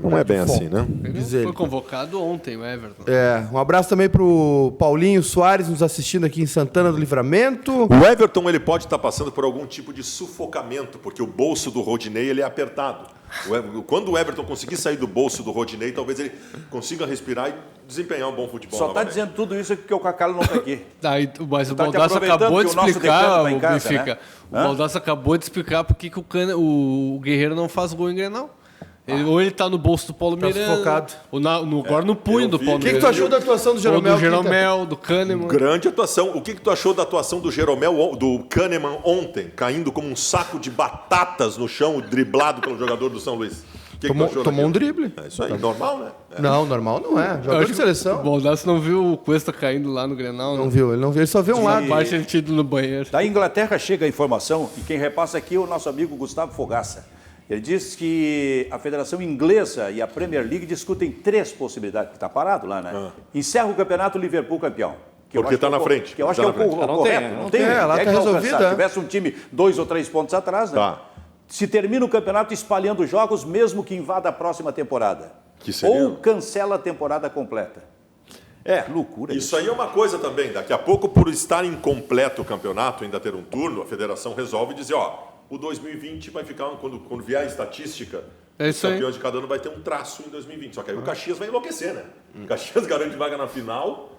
Não é bem assim, né? Diz ele. Foi convocado ontem, o Everton. Um abraço também pro Paulinho Soares nos assistindo aqui em Santana do Livramento. O Everton ele pode estar passando por algum tipo de sufocamento, porque o bolso do Rodinei ele é apertado. Quando o Everton conseguir sair do bolso do Rodinei, talvez ele consiga respirar e desempenhar um bom futebol. Só está dizendo tudo isso porque o Cacalo não está aqui. Mas o Baldasso acabou de explicar, o Benfica. Né? O Baldasso acabou de explicar por que o Guerreiro não faz gol em Grenal. Ou ele tá no bolso do Paulo Miranda, sufocado. ou agora no punho do Paulo Miranda. O que tu achou da atuação do Jeromel? Do Jeromel, do Kahneman. Grande atuação. O que tu achou da atuação do Jeromel, do Kahneman ontem, caindo como um saco de batatas no chão, driblado pelo jogador do São Luís? Tomou um drible. É isso aí, normal, né? Não, normal não é. Jogador de seleção. O Baldasso não viu o Cuesta caindo lá no Grenal, Não viu, ele só viu um lado. Parte ele tinha ido no banheiro. Da Inglaterra chega a informação, e quem repassa aqui é o nosso amigo Gustavo Fogaça. Ele diz que a Federação Inglesa e a Premier League discutem 3 possibilidades, que está parado lá, né? Encerra o campeonato, Liverpool campeão. Porque está na frente. Que eu acho que é o correto. Não tem. Lá está resolvida. Se tivesse um time 2 ou 3 pontos atrás, né? Tá. Se termina o campeonato espalhando jogos, mesmo que invada a próxima temporada. Que seria? Ou cancela a temporada completa. Loucura isso aí é uma coisa também. Daqui a pouco, por estar incompleto o campeonato, ainda ter um turno, a federação resolve dizer, o 2020 vai ficar, quando vier a estatística, os campeões de cada ano vai ter um traço em 2020. Só que aí o Caxias vai enlouquecer, né? O Caxias garante vaga na final.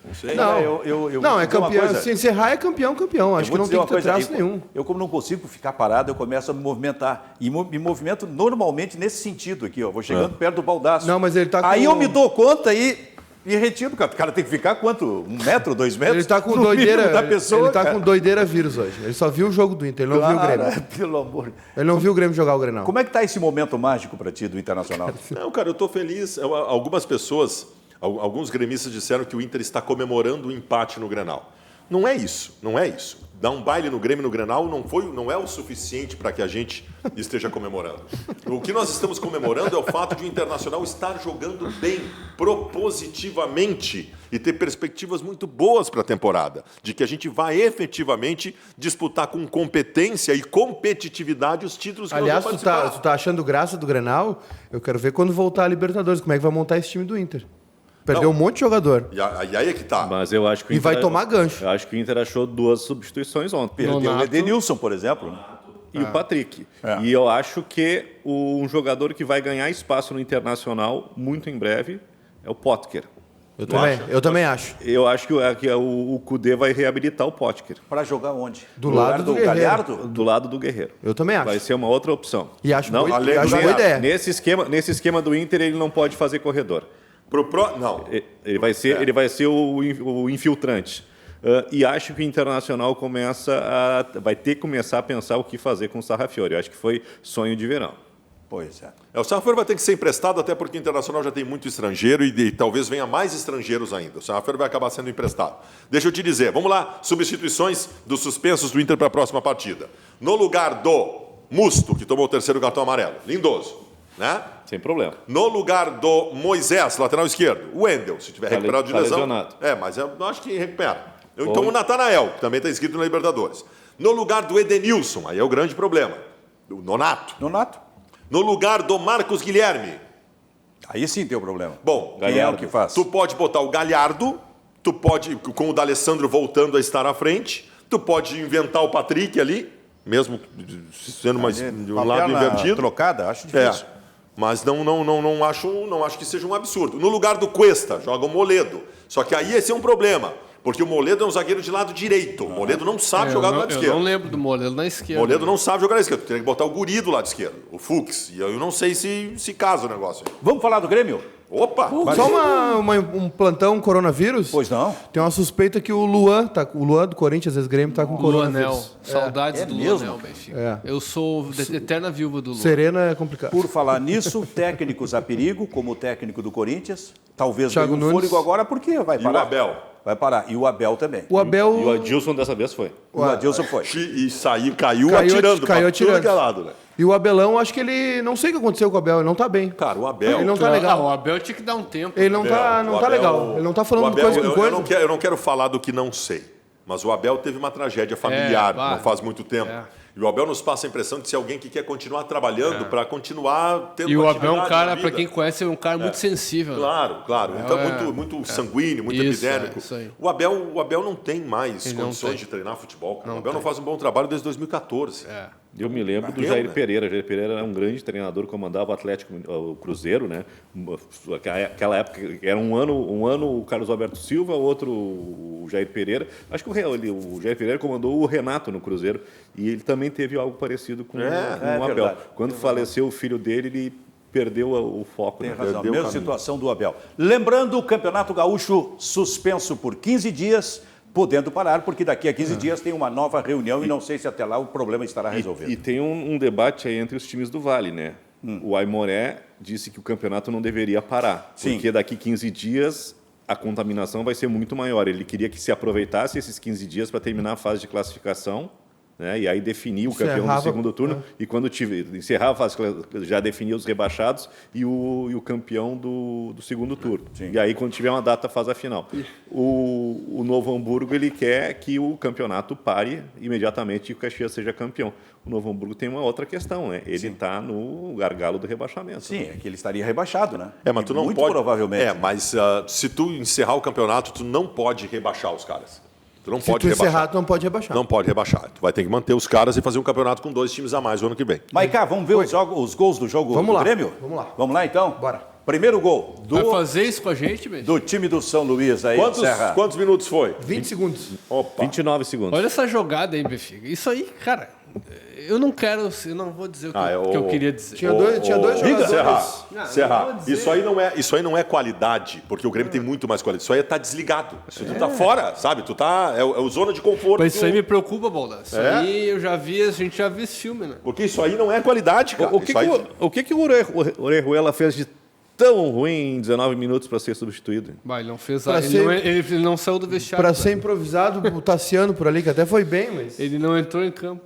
Não sei. Não, é campeão. Se encerrar é campeão. Acho que não tem que ter traço nenhum. Eu, como não consigo ficar parado, eu começo a me movimentar. E me movimento normalmente nesse sentido aqui, ó. Vou chegando perto do Baldasso. Não, mas ele tá com... Aí eu me dou conta e retiro, cara. O cara tem que ficar quanto? 1 metro, 2 metros? Ele tá com doideira da pessoa, ele tá com doideira vírus hoje. Ele só viu o jogo do Inter, ele não viu o Grêmio. Pelo amor. Ele não viu o Grêmio jogar o Grenal. Como é que tá esse momento mágico para ti do Internacional? Não, cara, eu tô feliz. Algumas pessoas, alguns gremistas disseram que o Inter está comemorando o empate no Grenal. Não é isso. Dar um baile no Grêmio no Grenal não é o suficiente para que a gente esteja comemorando. O que nós estamos comemorando é o fato de o Internacional estar jogando bem, propositivamente, e ter perspectivas muito boas para a temporada. De que a gente vai efetivamente disputar com competência e competitividade os títulos que aliás, nós vamos participar. tu tá achando graça do Grenal? Eu quero ver quando voltar a Libertadores, como é que vai montar esse time do Inter. Perdeu um monte de jogador. E aí é que tá. Mas eu acho que o Inter vai tomar gancho. Eu acho que o Inter achou 2 substituições ontem. Perdeu o Edenilson, por exemplo. E o Patrick. E eu acho que um jogador que vai ganhar espaço no Internacional muito em breve é o Potker. Eu também acho. Eu acho que o Kudê vai reabilitar o Potker. Para jogar onde? Do lado do Galhardo? Do lado do Guerreiro. Eu também acho. Vai ser uma outra opção. E acho não, boa ideia. Nesse esquema do Inter, ele não pode fazer corredor. Não. Ele vai ser o infiltrante. E acho que o Internacional vai ter que começar a pensar o que fazer com o Sarrafiori. Eu acho que foi sonho de verão. Pois é. O Sarrafiori vai ter que ser emprestado, até porque o Internacional já tem muito estrangeiro e talvez venha mais estrangeiros ainda. O Sarrafiori vai acabar sendo emprestado. Deixa eu te dizer, vamos lá, substituições dos suspensos do Inter para a próxima partida. No lugar do Musto, que tomou o 3º cartão amarelo, Lindoso, né? Sem problema. No lugar do Moisés, lateral esquerdo, o Wendel, se tiver recuperado de lesão. Lesionado. Mas eu acho que recupera. Então o Natanael, que também está inscrito na Libertadores. No lugar do Edenilson, aí é o grande problema. O Nonato. No lugar do Marcos Guilherme. Aí sim tem o problema. Bom, quem é o que faz? Tu pode botar o Galhardo, tu pode, com o D'Alessandro voltando a estar à frente, tu pode inventar o Patrick ali, mesmo sendo de um lado invertido. Trocada, acho difícil. Mas não acho que seja um absurdo. No lugar do Cuesta, joga o Moledo. Só que aí esse é um problema. Porque o Moledo é um zagueiro de lado direito. O Moledo não sabe jogar do lado esquerdo. Eu não lembro do Moledo na esquerda. O Moledo não sabe jogar na esquerda. Teria que botar o Guri do lado esquerdo, o Fux. E eu não sei se casa o negócio. Vamos falar do Grêmio? Opa! Só um plantão coronavírus. Pois não? Tem uma suspeita que o Luan do Corinthians, ex-Grêmio, tá com Luanel. coronavírus. Saudades do mesmo? Luanel, Benfica. É. Eu sou eterna viúva do Luan. Serena é complicado. Por falar nisso, técnicos a perigo, como o técnico do Corinthians. Talvez Thiago ganhe um Nunes. fôlego agora, porque vai E parar. o Abel? Vai parar. E o Abel também. O Abel... E o Adilson dessa vez foi. O Adilson foi. E caiu atirando. Caiu pra atirando. tudo que é lado, né? E o Abelão, acho que ele... Não sei o que aconteceu com o Abel, ele não tá bem. Cara, o Abel... Ele não tá legal. O Abel tinha que dar um tempo. Ele não tá o Abel- legal. Ele não tá falando o Abel, coisa com coisa. Eu não quero falar do que não sei, mas o Abel teve uma tragédia familiar bah. não faz muito tempo. É. E o Abel nos passa a impressão de ser alguém que quer continuar trabalhando para continuar tendo E o Abel é um atividade cara, na para vida. quem conhece, é um cara muito sensível. Né? Claro. Então, muito sanguíneo, muito Isso, epidérmico. isso aí. O Abel não tem mais Ele não condições tem. de treinar futebol. O Abel não faz um bom trabalho desde 2014. Eu me lembro do Bateu, Jair né? Pereira. Jair Pereira era um grande treinador, comandava o Atlético, o Cruzeiro, né? Aquela época era um ano o Carlos Alberto Silva, outro o Jair Pereira. Acho que o Jair Pereira comandou o Renato no Cruzeiro e ele também teve algo parecido com o Abel. verdade. Quando faleceu o filho dele, ele perdeu o foco. Tem né? razão. Perdeu o Mesma caminho. situação do Abel. Lembrando, o Campeonato Gaúcho suspenso por 15 dias, podendo parar, porque daqui a 15 dias tem uma nova reunião e não sei se até lá o problema estará resolvido. E tem um debate aí entre os times do Vale, né? O Aimoré disse que o campeonato não deveria parar, Sim. porque daqui 15 dias a contaminação vai ser muito maior. Ele queria que se aproveitasse esses 15 dias para terminar a fase de classificação, né? E aí definir o campeão do Encerrava, segundo turno. E quando encerrava a fase, já definia os rebaixados e o campeão do segundo turno. Sim. E aí, quando tiver uma data, faz a final. O Novo Hamburgo ele quer que o campeonato pare imediatamente e o Caxias seja campeão. O Novo Hamburgo tem uma outra questão, né? Ele está no gargalo do rebaixamento. Sim, é que ele estaria rebaixado, né? Mas tu não Muito pode. provavelmente. Mas se tu encerrar o campeonato, tu não pode rebaixar os caras. Tu não Se pode tu rebaixar. encerrar, tu não pode rebaixar. Não pode rebaixar. Tu vai ter que manter os caras e fazer um campeonato com 2 times a mais o ano que vem. Maiká, vamos ver os gols do jogo Vamos do lá, Grêmio? vamos lá. Vamos lá, então? Bora. Primeiro gol Vai fazer isso com a gente, Benfica? do time do São Luís aí, Serra. Quantos minutos foi? 20 segundos. Opa. 29 segundos. Olha essa jogada aí, Benfica. Isso aí, cara, eu não vou dizer o que eu queria dizer. Tinha dois jogadores. Serra, isso aí não é qualidade, porque o Grêmio tem muito mais qualidade. Isso aí é estar desligado. Isso tu tá fora, sabe? Tu tá. É o zona de conforto. Mas isso aí me preocupa, Baldasso. Isso aí a gente já viu esse filme, né? Porque isso aí não é qualidade, cara. O que o Orejuela fez de tão ruim em 19 minutos para ser substituído? Ele não fez Pra ele, ser- não, ele não saiu do vestiário. Pra ser improvisado, o Tassiano por ali, que até foi bem, mas... Ele não entrou em campo.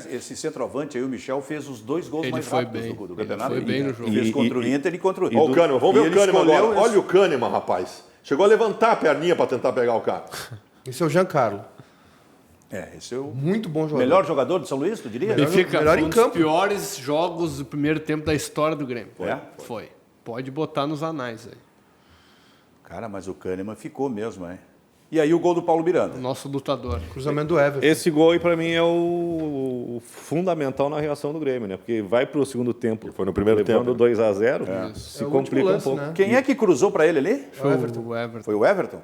Esse centroavante aí, o Michel, fez os 2 gols Ele mais foi rápidos bem. do Ele campeonato. foi bem no jogo. Fez contra o Inter e contra o Ó, o Kahneman, vamos ver o Kahneman agora. Olha Olha o Kahneman, rapaz. Chegou a levantar a perninha para tentar pegar o cara. Esse é o Giancarlo. esse é o Muito bom jogador. melhor jogador do São Luís, tu diria? Benfica melhor foi em um dos campo. piores jogos do primeiro tempo da história do Grêmio. Foi? Pode botar nos anais aí. Cara, mas o Kahneman ficou mesmo, hein? E aí o gol do Paulo Miranda. Nosso lutador. Cruzamento do Everton. Esse gol aí, para mim, é o fundamental na reação do Grêmio, né? Porque vai para o segundo tempo. Foi no primeiro levando tempo, 2 a 0, se É o complica último um lance, pouco. né? Quem é que cruzou para ele ali? Foi Everton. o Everton. Foi o Everton?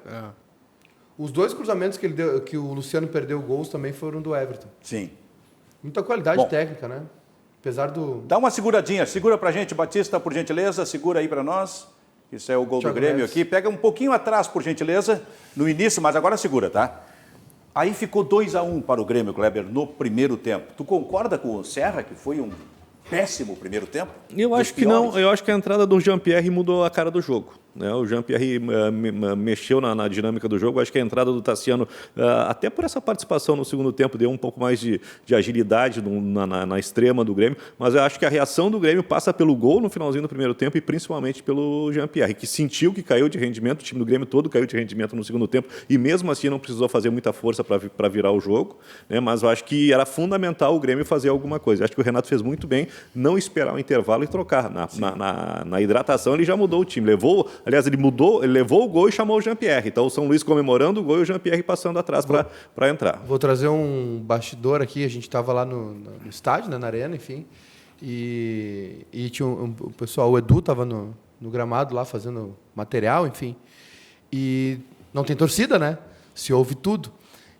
Os 2 cruzamentos que ele deu, que o Luciano perdeu gols também foram do Everton. Sim. Muita qualidade Bom. técnica, né? Apesar do... Dá uma seguradinha, segura pra gente, Batista, por gentileza, segura aí pra nós. Isso é o gol Thiago do Grêmio Neves. aqui. Pega um pouquinho atrás, por gentileza, no início, mas agora segura, tá? Aí ficou 2-1 para o Grêmio, Kleber, no primeiro tempo. Tu concorda com o Serra, que foi um péssimo primeiro tempo? Eu Dos acho que não. piores? Eu acho que a entrada do Jean-Pierre mudou a cara do jogo. Né? O Jean-Pierre mexeu na dinâmica do jogo. Eu acho que a entrada do Tassiano, até por essa participação no segundo tempo, deu um pouco mais de agilidade na extrema do Grêmio. Mas eu acho que a reação do Grêmio passa pelo gol no finalzinho do primeiro tempo e principalmente pelo Jean-Pierre, que sentiu que caiu de rendimento. O time do Grêmio todo caiu de rendimento no segundo tempo e mesmo assim não precisou fazer muita força para virar o jogo. Né? Mas eu acho que era fundamental o Grêmio fazer alguma coisa. Eu acho que o Renato fez muito bem não esperar o intervalo e trocar. Na hidratação ele já mudou o time. Ele levou o gol e chamou o Jean-Pierre. Então o São Luís comemorando o gol e o Jean-Pierre passando atrás para entrar. Vou trazer um bastidor aqui. A gente estava lá no estádio, né, na arena, enfim. E tinha o pessoal, o Edu estava no gramado lá fazendo material, enfim. E não tem torcida, né? Se ouve tudo.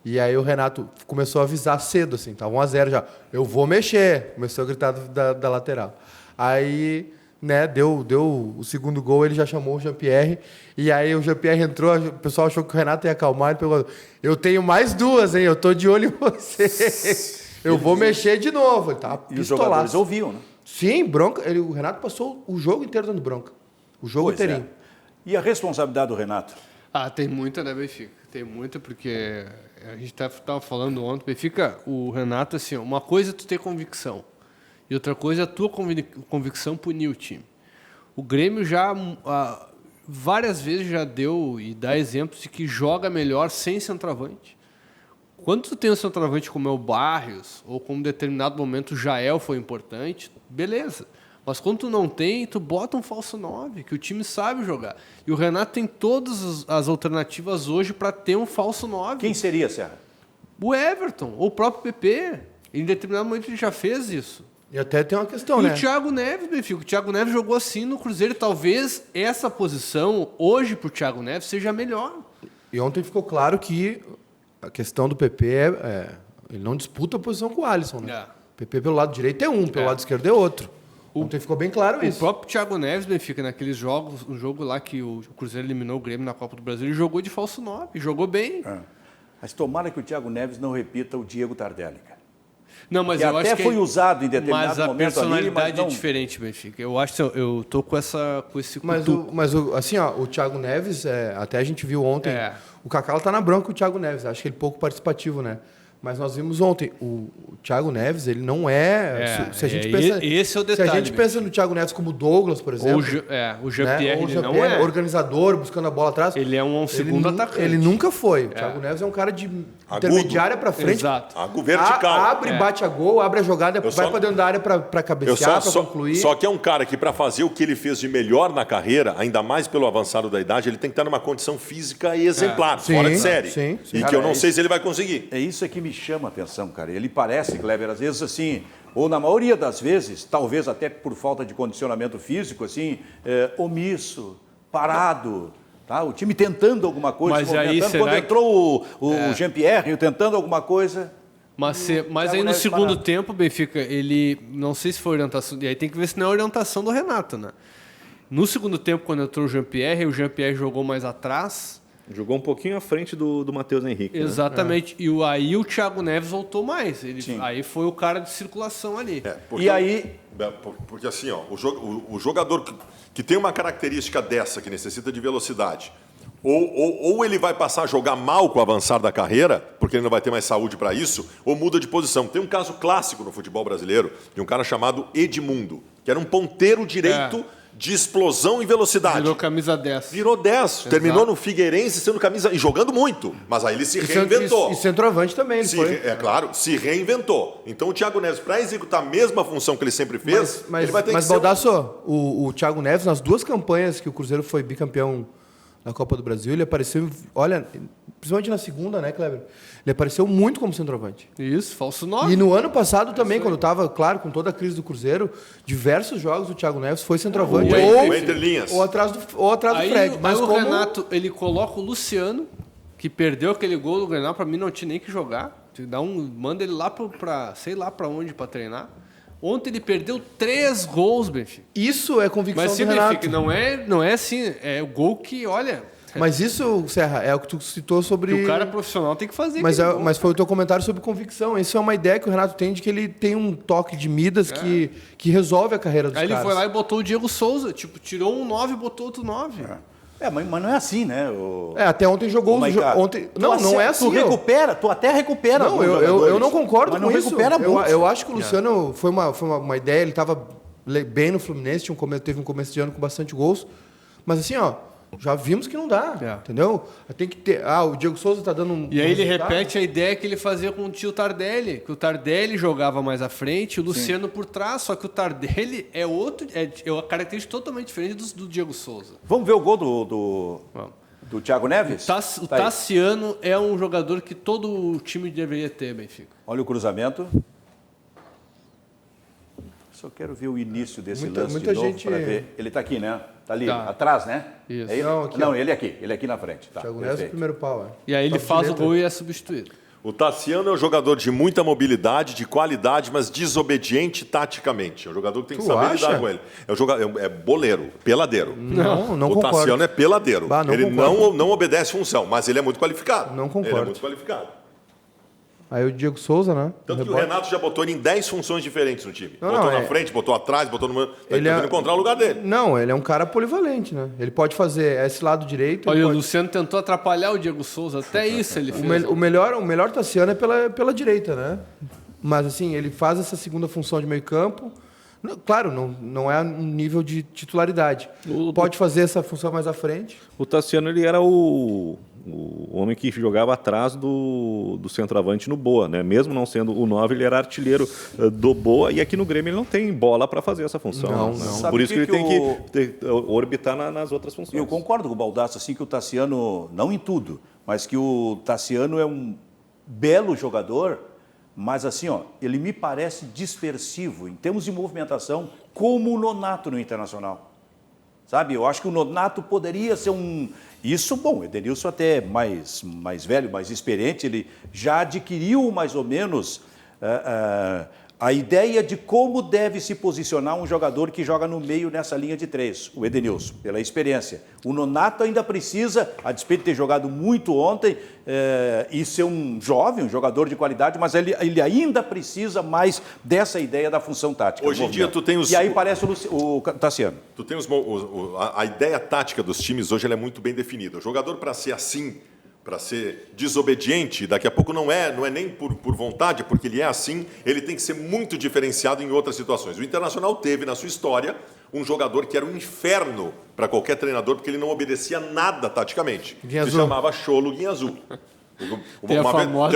E aí o Renato começou a avisar cedo, assim, tava 1-0 já. Eu vou mexer. Começou a gritar da lateral. Aí né, deu o segundo gol, ele já chamou o Jean-Pierre, e aí o Jean-Pierre entrou, o pessoal achou que o Renato ia acalmar, ele perguntou, eu tenho mais 2, hein, eu tô de olho em você, eu vou mexer de novo. Ele tava e os jogadores ouviam, né? Sim, bronca, o Renato passou o jogo inteiro dando bronca, o jogo inteirinho. E a responsabilidade do Renato? Tem muita, né, Benfica? Tem muita, porque a gente estava falando ontem, Benfica, o Renato, assim, uma coisa é tu ter convicção, e outra coisa é a tua convicção punir o time. O Grêmio já várias vezes já deu e dá exemplos de que joga melhor sem centroavante. Quando tu tem um centroavante como é o Barrios, ou como em determinado momento o Jael foi importante, beleza. Mas quando tu não tem, tu bota um falso 9, que o time sabe jogar. E o Renato tem todas as alternativas hoje para ter um falso 9. Quem seria, Serra? O Everton, ou o próprio PP. Em determinado momento ele já fez isso. E até tem uma questão, E né? o Thiago Neves, Benfica. O Thiago Neves jogou assim no Cruzeiro. Talvez essa posição, hoje, para o Thiago Neves, seja melhor. E ontem ficou claro que a questão do PP ele não disputa a posição com o Alisson, né? O PP pelo lado direito é um, pelo lado esquerdo é outro. Ontem ficou bem claro isso. O próprio Thiago Neves, Benfica, naqueles jogos, um jogo lá que o Cruzeiro eliminou o Grêmio na Copa do Brasil, ele jogou de falso 9, jogou bem. Mas tomara que o Thiago Neves não repita o Diego Tardelli, cara. Não, mas que eu até acho que foi usado em determinado mas a momento personalidade ali, mas não... é diferente, Benfica. Eu acho que eu tô com esse Mas assim, ó, o Thiago Neves, até a gente viu ontem, o Cacau tá na bronca com o Thiago Neves, acho que ele pouco participativo, né? Mas nós vimos ontem, o Thiago Neves, ele não se a gente pensa, esse é o detalhe. Se a gente pensa no Thiago Neves como o Douglas, por exemplo, o Jean-Pierre, né? ele não é organizador, buscando a bola atrás. Ele é um segundo atacante. Ele nunca foi. O Thiago Neves é um cara de intermediária para frente. Exato. Agudo vertical. Abre, bate a gol, abre a jogada, vai para dentro da área para cabecear, para concluir. Só que é um cara que, para fazer o que ele fez de melhor na carreira, ainda mais pelo avançado da idade, ele tem que estar numa condição física exemplar, fora de série. Sim. E cara, que eu não sei se ele vai conseguir. É isso que me chama a atenção, cara. Ele parece, Kleber, às vezes assim, ou na maioria das vezes, talvez até por falta de condicionamento físico, assim, omisso, parado. Tá? O time tentando alguma coisa, mas aí, quando entrou o Jean-Pierre tentando alguma coisa. Mas aí no segundo tempo, Benfica, ele, não sei se foi orientação, e aí tem que ver se não é orientação do Renato, né? No segundo tempo, quando entrou o Jean-Pierre jogou mais atrás. Jogou um pouquinho à frente do Matheus Henrique. Exatamente. Né? E aí o Thiago Neves voltou mais. Aí foi o cara de circulação ali. E aí... Porque assim, ó, o jogador que tem uma característica dessa, que necessita de velocidade, ou ele vai passar a jogar mal com o avançar da carreira, porque ele não vai ter mais saúde para isso, ou muda de posição. Tem um caso clássico no futebol brasileiro de um cara chamado Edmundo, que era um ponteiro direito de explosão e velocidade. Virou camisa 10. Virou 10. Exato. Terminou no Figueirense sendo camisa... E jogando muito. Mas aí ele se reinventou. E centroavante também, ele foi. É claro, se reinventou. Então o Thiago Neves, para executar a mesma função que ele sempre fez, ele vai ter que ser... Mas, Baldasso, o Thiago Neves, nas 2 campanhas que o Cruzeiro foi bicampeão na Copa do Brasil, ele apareceu... Olha, principalmente na segunda, né, Kleber? Ele apareceu muito como centroavante. Isso, falso 9. E no ano passado também, quando estava, claro, com toda a crise do Cruzeiro, diversos jogos o Thiago Neves foi centroavante ou atrás do Fred. Mas o Renato, ele coloca o Luciano, que perdeu aquele gol do Grenal, para mim não tinha nem que jogar. Manda ele lá para sei lá para onde para treinar. Ontem ele perdeu 3 gols, Benfica. Isso é convicção do Renato. Mas não é assim, é o gol que, olha... Mas isso, Serra, é o que tu citou sobre... Que o cara profissional tem que fazer. Mas foi o teu comentário sobre convicção. Essa é uma ideia que o Renato tem de que ele tem um toque de Midas que resolve a carreira dos caras. Aí ele foi lá e botou o Diego Souza. Tipo, tirou um 9 e botou outro 9. Mas não é assim, né? Até ontem jogou... Ontem... Não é assim. Tu até recupera. Não, eu não concordo com isso. Eu acho que o Luciano foi uma ideia, ele estava bem no Fluminense, teve um começo de ano com bastante gols. Mas assim, ó... Já vimos que não dá, entendeu? Tem que ter... o Diego Souza tá dando um... E aí ele repete a ideia que ele fazia com o tio Tardelli, que o Tardelli jogava mais à frente, o Luciano por trás, só que o Tardelli é outro... É uma característica totalmente diferente do Diego Souza. Vamos ver o gol do Thiago Neves? O Tassiano é um jogador que todo time deveria ter, Benfica. Olha o cruzamento. Só quero ver o início desse lance de novo para ver. Ele está aqui, né? Está ali, atrás, né? Isso. É ele? Não, ele aqui na frente. Tá, Thiago Neves, primeiro pau. E aí ele faz o gol e é substituído. O Tassiano é um jogador de muita mobilidade, de qualidade, mas desobediente taticamente. É um jogador que tem que saber lidar com ele. É boleiro, peladeiro. Não O concordo. Tassiano é peladeiro. Bah, não ele concordo. não obedece função, mas ele é muito qualificado. Não concordo. Ele é muito qualificado. Aí o Diego Souza, né? Tanto que o Renato já botou ele em 10 funções diferentes no time. Não, botou não, na frente, botou atrás, botou no meio. Ele Tentando encontrar o lugar dele. Não, ele é um cara polivalente, né? Ele pode fazer esse lado direito. Olha, ele o pode... Luciano tentou atrapalhar o Diego Souza, até isso ele fez. O melhor Tassiano é pela direita, né? Mas assim, ele faz essa segunda função de meio campo. Claro, não é um nível de titularidade. Pode fazer essa função mais à frente. O Tassiano ele era o homem que jogava atrás do centroavante no Boa, né? Mesmo não sendo o 9, ele era artilheiro do Boa, e aqui no Grêmio ele não tem bola para fazer essa função. Não. Por isso que ele tem que orbitar nas outras funções. Eu concordo com o Baldasso, assim, que o Tassiano, não em tudo, mas que o Tassiano é um belo jogador, mas assim, ó, ele me parece dispersivo em termos de movimentação, como o Nonato no Internacional. Sabe, eu acho que o Nonato poderia ser um... Isso, bom, o Edenilson até mais velho, mais experiente, ele já adquiriu mais ou menos a ideia de como deve se posicionar um jogador que joga no meio nessa linha de 3, o Edenilson, pela experiência. O Nonato ainda precisa, a despeito de ter jogado muito ontem, e ser um jovem, um jogador de qualidade, mas ele ainda precisa mais dessa ideia da função tática. Hoje em dia tu tem os... E aí parece o Tassiano. Tu tem a ideia tática dos times hoje ela é muito bem definida. O jogador, para ser assim, para ser desobediente, daqui a pouco não é nem por vontade, porque ele é assim, ele tem que ser muito diferenciado em outras situações. O Internacional teve na sua história um jogador que era um inferno para qualquer treinador, porque ele não obedecia nada taticamente. Se chamava Cholo Guinhazu. Tem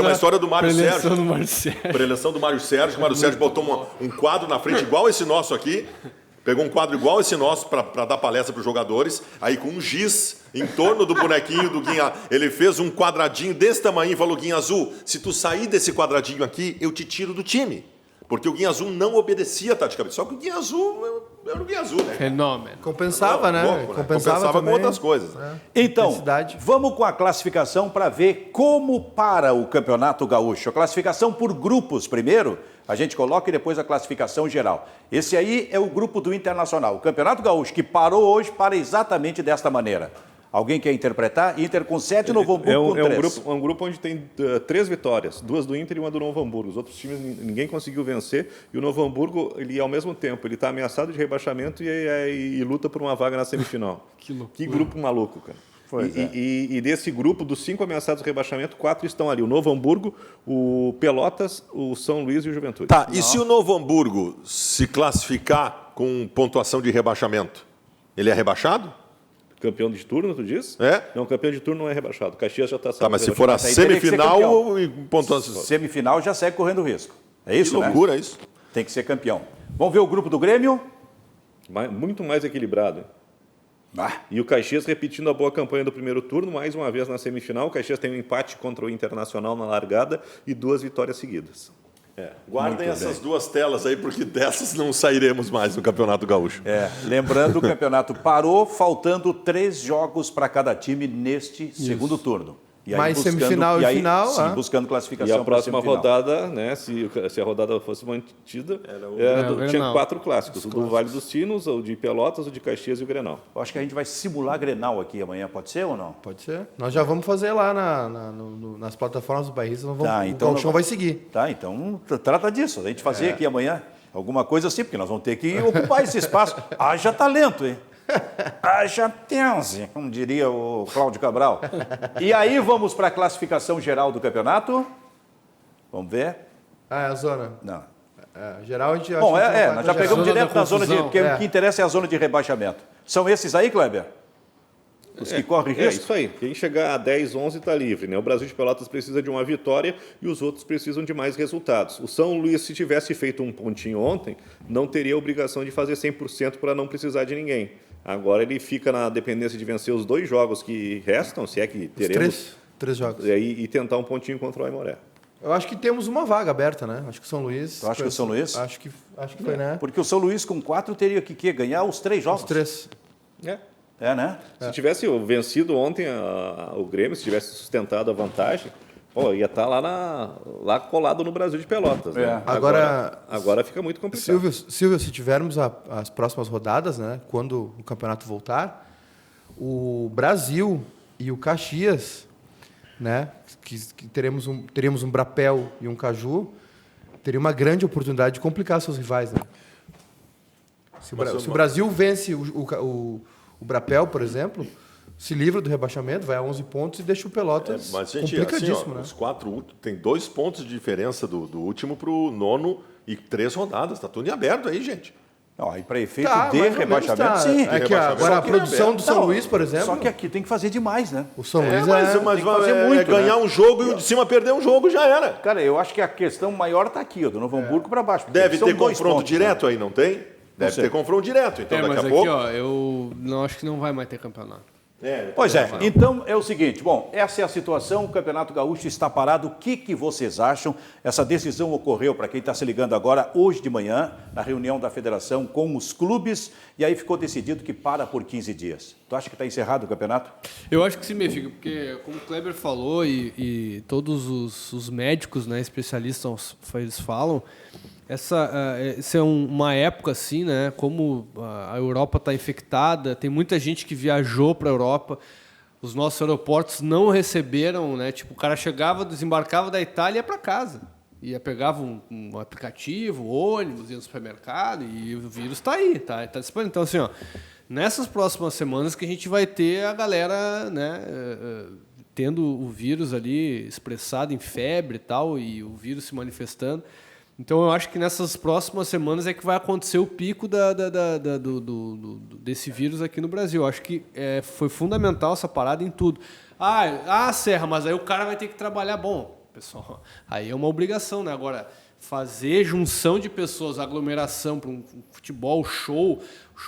uma história do Mário Sérgio. Do Mário Sérgio. Preleção do Mário Sérgio. O Mário Sérgio botou um quadro na frente igual esse nosso aqui. Pegou um quadro igual esse nosso para dar palestra para os jogadores, aí com um giz em torno do bonequinho do Guinha. Ele fez um quadradinho desse tamanho e falou: Guinhazu, se tu sair desse quadradinho aqui, eu te tiro do time. Porque o Guinhazu não obedecia taticamente. Só que o Guinhazu era o Guinhazu, né? Fenômeno. Compensava, né? Louco, Compensava com outras coisas. Então, vamos com a classificação para ver como para o Campeonato Gaúcho. A classificação por grupos primeiro, a gente coloca e depois a classificação geral. Esse aí é o grupo do Internacional. O Campeonato Gaúcho, que parou hoje, para exatamente desta maneira. Alguém quer interpretar? Inter com 7, Novo Hamburgo com 3. É um grupo onde tem 3 vitórias, 2 do Inter e 1 do Novo Hamburgo. Os outros times ninguém conseguiu vencer, e o Novo Hamburgo, ele ao mesmo tempo, ele está ameaçado de rebaixamento e luta por uma vaga na semifinal. Que grupo maluco, cara. E desse grupo, dos 5 ameaçados de rebaixamento, 4 estão ali. O Novo Hamburgo, o Pelotas, o São Luís e o Juventude. Tá, e se o Novo Hamburgo se classificar com pontuação de rebaixamento, ele é rebaixado? Campeão de turno, tu diz? É? Não, campeão de turno não é rebaixado. O Caxias já está Tá, mas se for a semifinal e pontuação... Semifinal já segue correndo risco. É isso, Que loucura, isso. Tem que ser campeão. Vamos ver o grupo do Grêmio? Muito mais equilibrado. E o Caxias repetindo a boa campanha do primeiro turno, mais uma vez na semifinal. O Caxias tem um empate contra o Internacional na largada e 2 vitórias seguidas. Guardem essas 2 telas aí, porque dessas não sairemos mais no Campeonato Gaúcho. Lembrando, o campeonato parou, faltando 3 jogos para cada time neste segundo turno. E aí mais semifinal e final. Sim, buscando classificação. E a próxima rodada, né, se a rodada fosse mantida, tinha 4 clássicos. O do Vale dos Sinos, o de Pelotas, o de Caxias e o Grenal. Eu acho que a gente vai simular Grenal aqui amanhã, pode ser ou não? Pode ser. Nós já vamos fazer lá nas plataformas do Bairrista, o Gauchão vai seguir. Tá, então trata disso, a gente fazer aqui amanhã alguma coisa assim, porque nós vamos ter que ocupar esse espaço. Haja talento, hein? Haja tense, como diria o Cláudio Cabral. E aí vamos para a classificação geral do campeonato. Vamos ver. É a zona. Não. Geral a gente... Bom, nós já pegamos direto na zona de... Porque o que interessa é a zona de rebaixamento. São esses aí, Kleber? Os que correm risco? É isso aí. Quem chegar a 10, 11 está livre, né? O Brasil de Pelotas precisa de uma vitória e os outros precisam de mais resultados. O São Luís, se tivesse feito um pontinho ontem, não teria a obrigação de fazer 100% para não precisar de ninguém. Agora ele fica na dependência de vencer os 2 jogos que restam, se é que teremos. 3 jogos. E tentar um pontinho contra o Aimoré. Eu acho que temos uma vaga aberta, né? Acho que o São Luís... Tu acha que o São Luís? Acho que foi, né? Porque o São Luís com 4 teria que ganhar os 3 jogos. Os 3. Né? Se tivesse vencido ontem o Grêmio, se tivesse sustentado a vantagem, Pô, ia estar lá colado no Brasil de Pelotas, né? Agora fica muito complicado. Silvio, se tivermos as próximas rodadas, né, quando o campeonato voltar, o Brasil e o Caxias, né, que teríamos um Brapel e um Caju, teria uma grande oportunidade de complicar seus rivais, né? Se o Brasil vence o Brapel, por exemplo, se livra do rebaixamento, vai a 11 pontos e deixa o Pelotas mas, gente, complicadíssimo, assim, né? Tem 2 pontos de diferença do último para o nono e 3 rodadas. Está tudo em aberto aí, gente. Não, e para efeito de rebaixamento, sim. É que agora a produção do São Luís, por exemplo... Só que aqui tem que fazer demais, né? O São Luís mas tem que fazer muito, ganhar um jogo e o de cima perder um jogo, já era. Cara, eu acho que a questão maior está aqui, do Novo Hamburgo para baixo. Deve ter confronto direto aí, não tem? Deve ter confronto direto, então daqui a pouco... Mas aqui, eu não acho que não vai mais ter campeonato. Pois é, então é o seguinte, bom, essa é a situação, o Campeonato Gaúcho está parado, o que vocês acham? Essa decisão ocorreu, para quem está se ligando agora, hoje de manhã, na reunião da federação com os clubes, e aí ficou decidido que para por 15 dias. Tu acha que está encerrado o campeonato? Eu acho que sim, Benfica, porque como o Kleber falou e todos os médicos, né, especialistas, eles falam, essa é uma época assim, né? Como a Europa está infectada, tem muita gente que viajou para a Europa, os nossos aeroportos não receberam, né? Tipo, o cara chegava, desembarcava da Itália e ia para casa. Pegava um aplicativo, ônibus, ia no supermercado e o vírus está aí, tá disponível. Então, assim, ó, nessas próximas semanas que a gente vai ter a galera, né? Tendo o vírus ali expressado em febre e tal, e o vírus se manifestando. Então, eu acho que nessas próximas semanas é que vai acontecer o pico desse vírus aqui no Brasil. Eu acho que foi fundamental essa parada em tudo. Serra, mas aí o cara vai ter que trabalhar. Bom, pessoal, aí é uma obrigação, né? Agora, fazer junção de pessoas, aglomeração para um futebol, show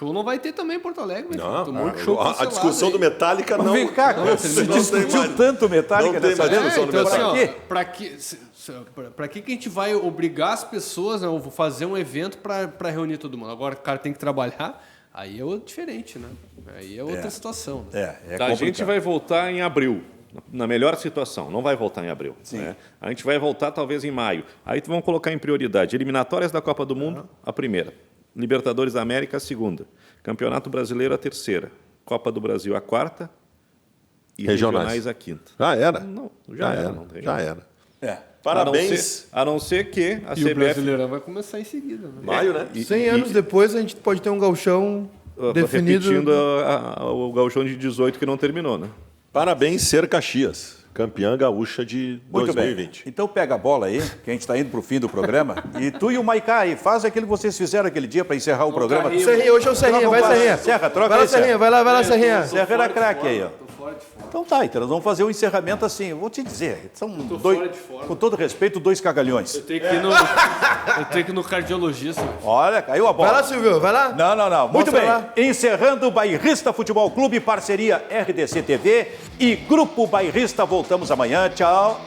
não vai ter também em Porto Alegre. Não, um monte de show a discussão do Metallica não... Vem cá, você discutiu tanto Metallica dessa vez? Então, assim, para que a gente vai obrigar as pessoas, né, ou fazer um evento para reunir todo mundo? Agora o cara tem que trabalhar, aí é diferente, né? Aí é outra situação. Né? A gente vai voltar em abril, na melhor situação. Não vai voltar em abril. Né? A gente vai voltar talvez em maio. Aí vamos colocar em prioridade eliminatórias da Copa do Mundo, a primeira. Libertadores da América, a segunda. Campeonato Brasileiro, a terceira. Copa do Brasil, a quarta. E regionais a quinta. Já era. Não, já era. Não tem já era. Parabéns. A não ser que a CBF... o Brasileirão vai começar em seguida. Né? Maio, né? 100 anos depois a gente pode ter um gauchão definido... Repetindo o gauchão de 18 que não terminou, né? Parabéns, Ser Caxias. Campeã gaúcha de Muito 2020. Bem. Então pega a bola aí, que a gente está indo para o fim do programa, e tu e o Maiká aí, faz aquilo que vocês fizeram aquele dia para encerrar o programa. Serrinha, hoje é o Serrinha, vai Serrinha. Serra, troca vai lá, aí, Serrinha, vai lá, Serrinha. Serra era craque aí, ó. Então tá, então nós vamos fazer um encerramento assim, eu vou te dizer, são com todo respeito, 2 cagalhões. Eu tenho que ir no cardiologista. Olha, caiu a bola. Vai lá, Silvio, vai lá. Não. Muito Mostra bem. lá. Encerrando o Bairrista Futebol Clube, parceria RDC TV e Grupo Bairrista. Voltamos amanhã. Tchau.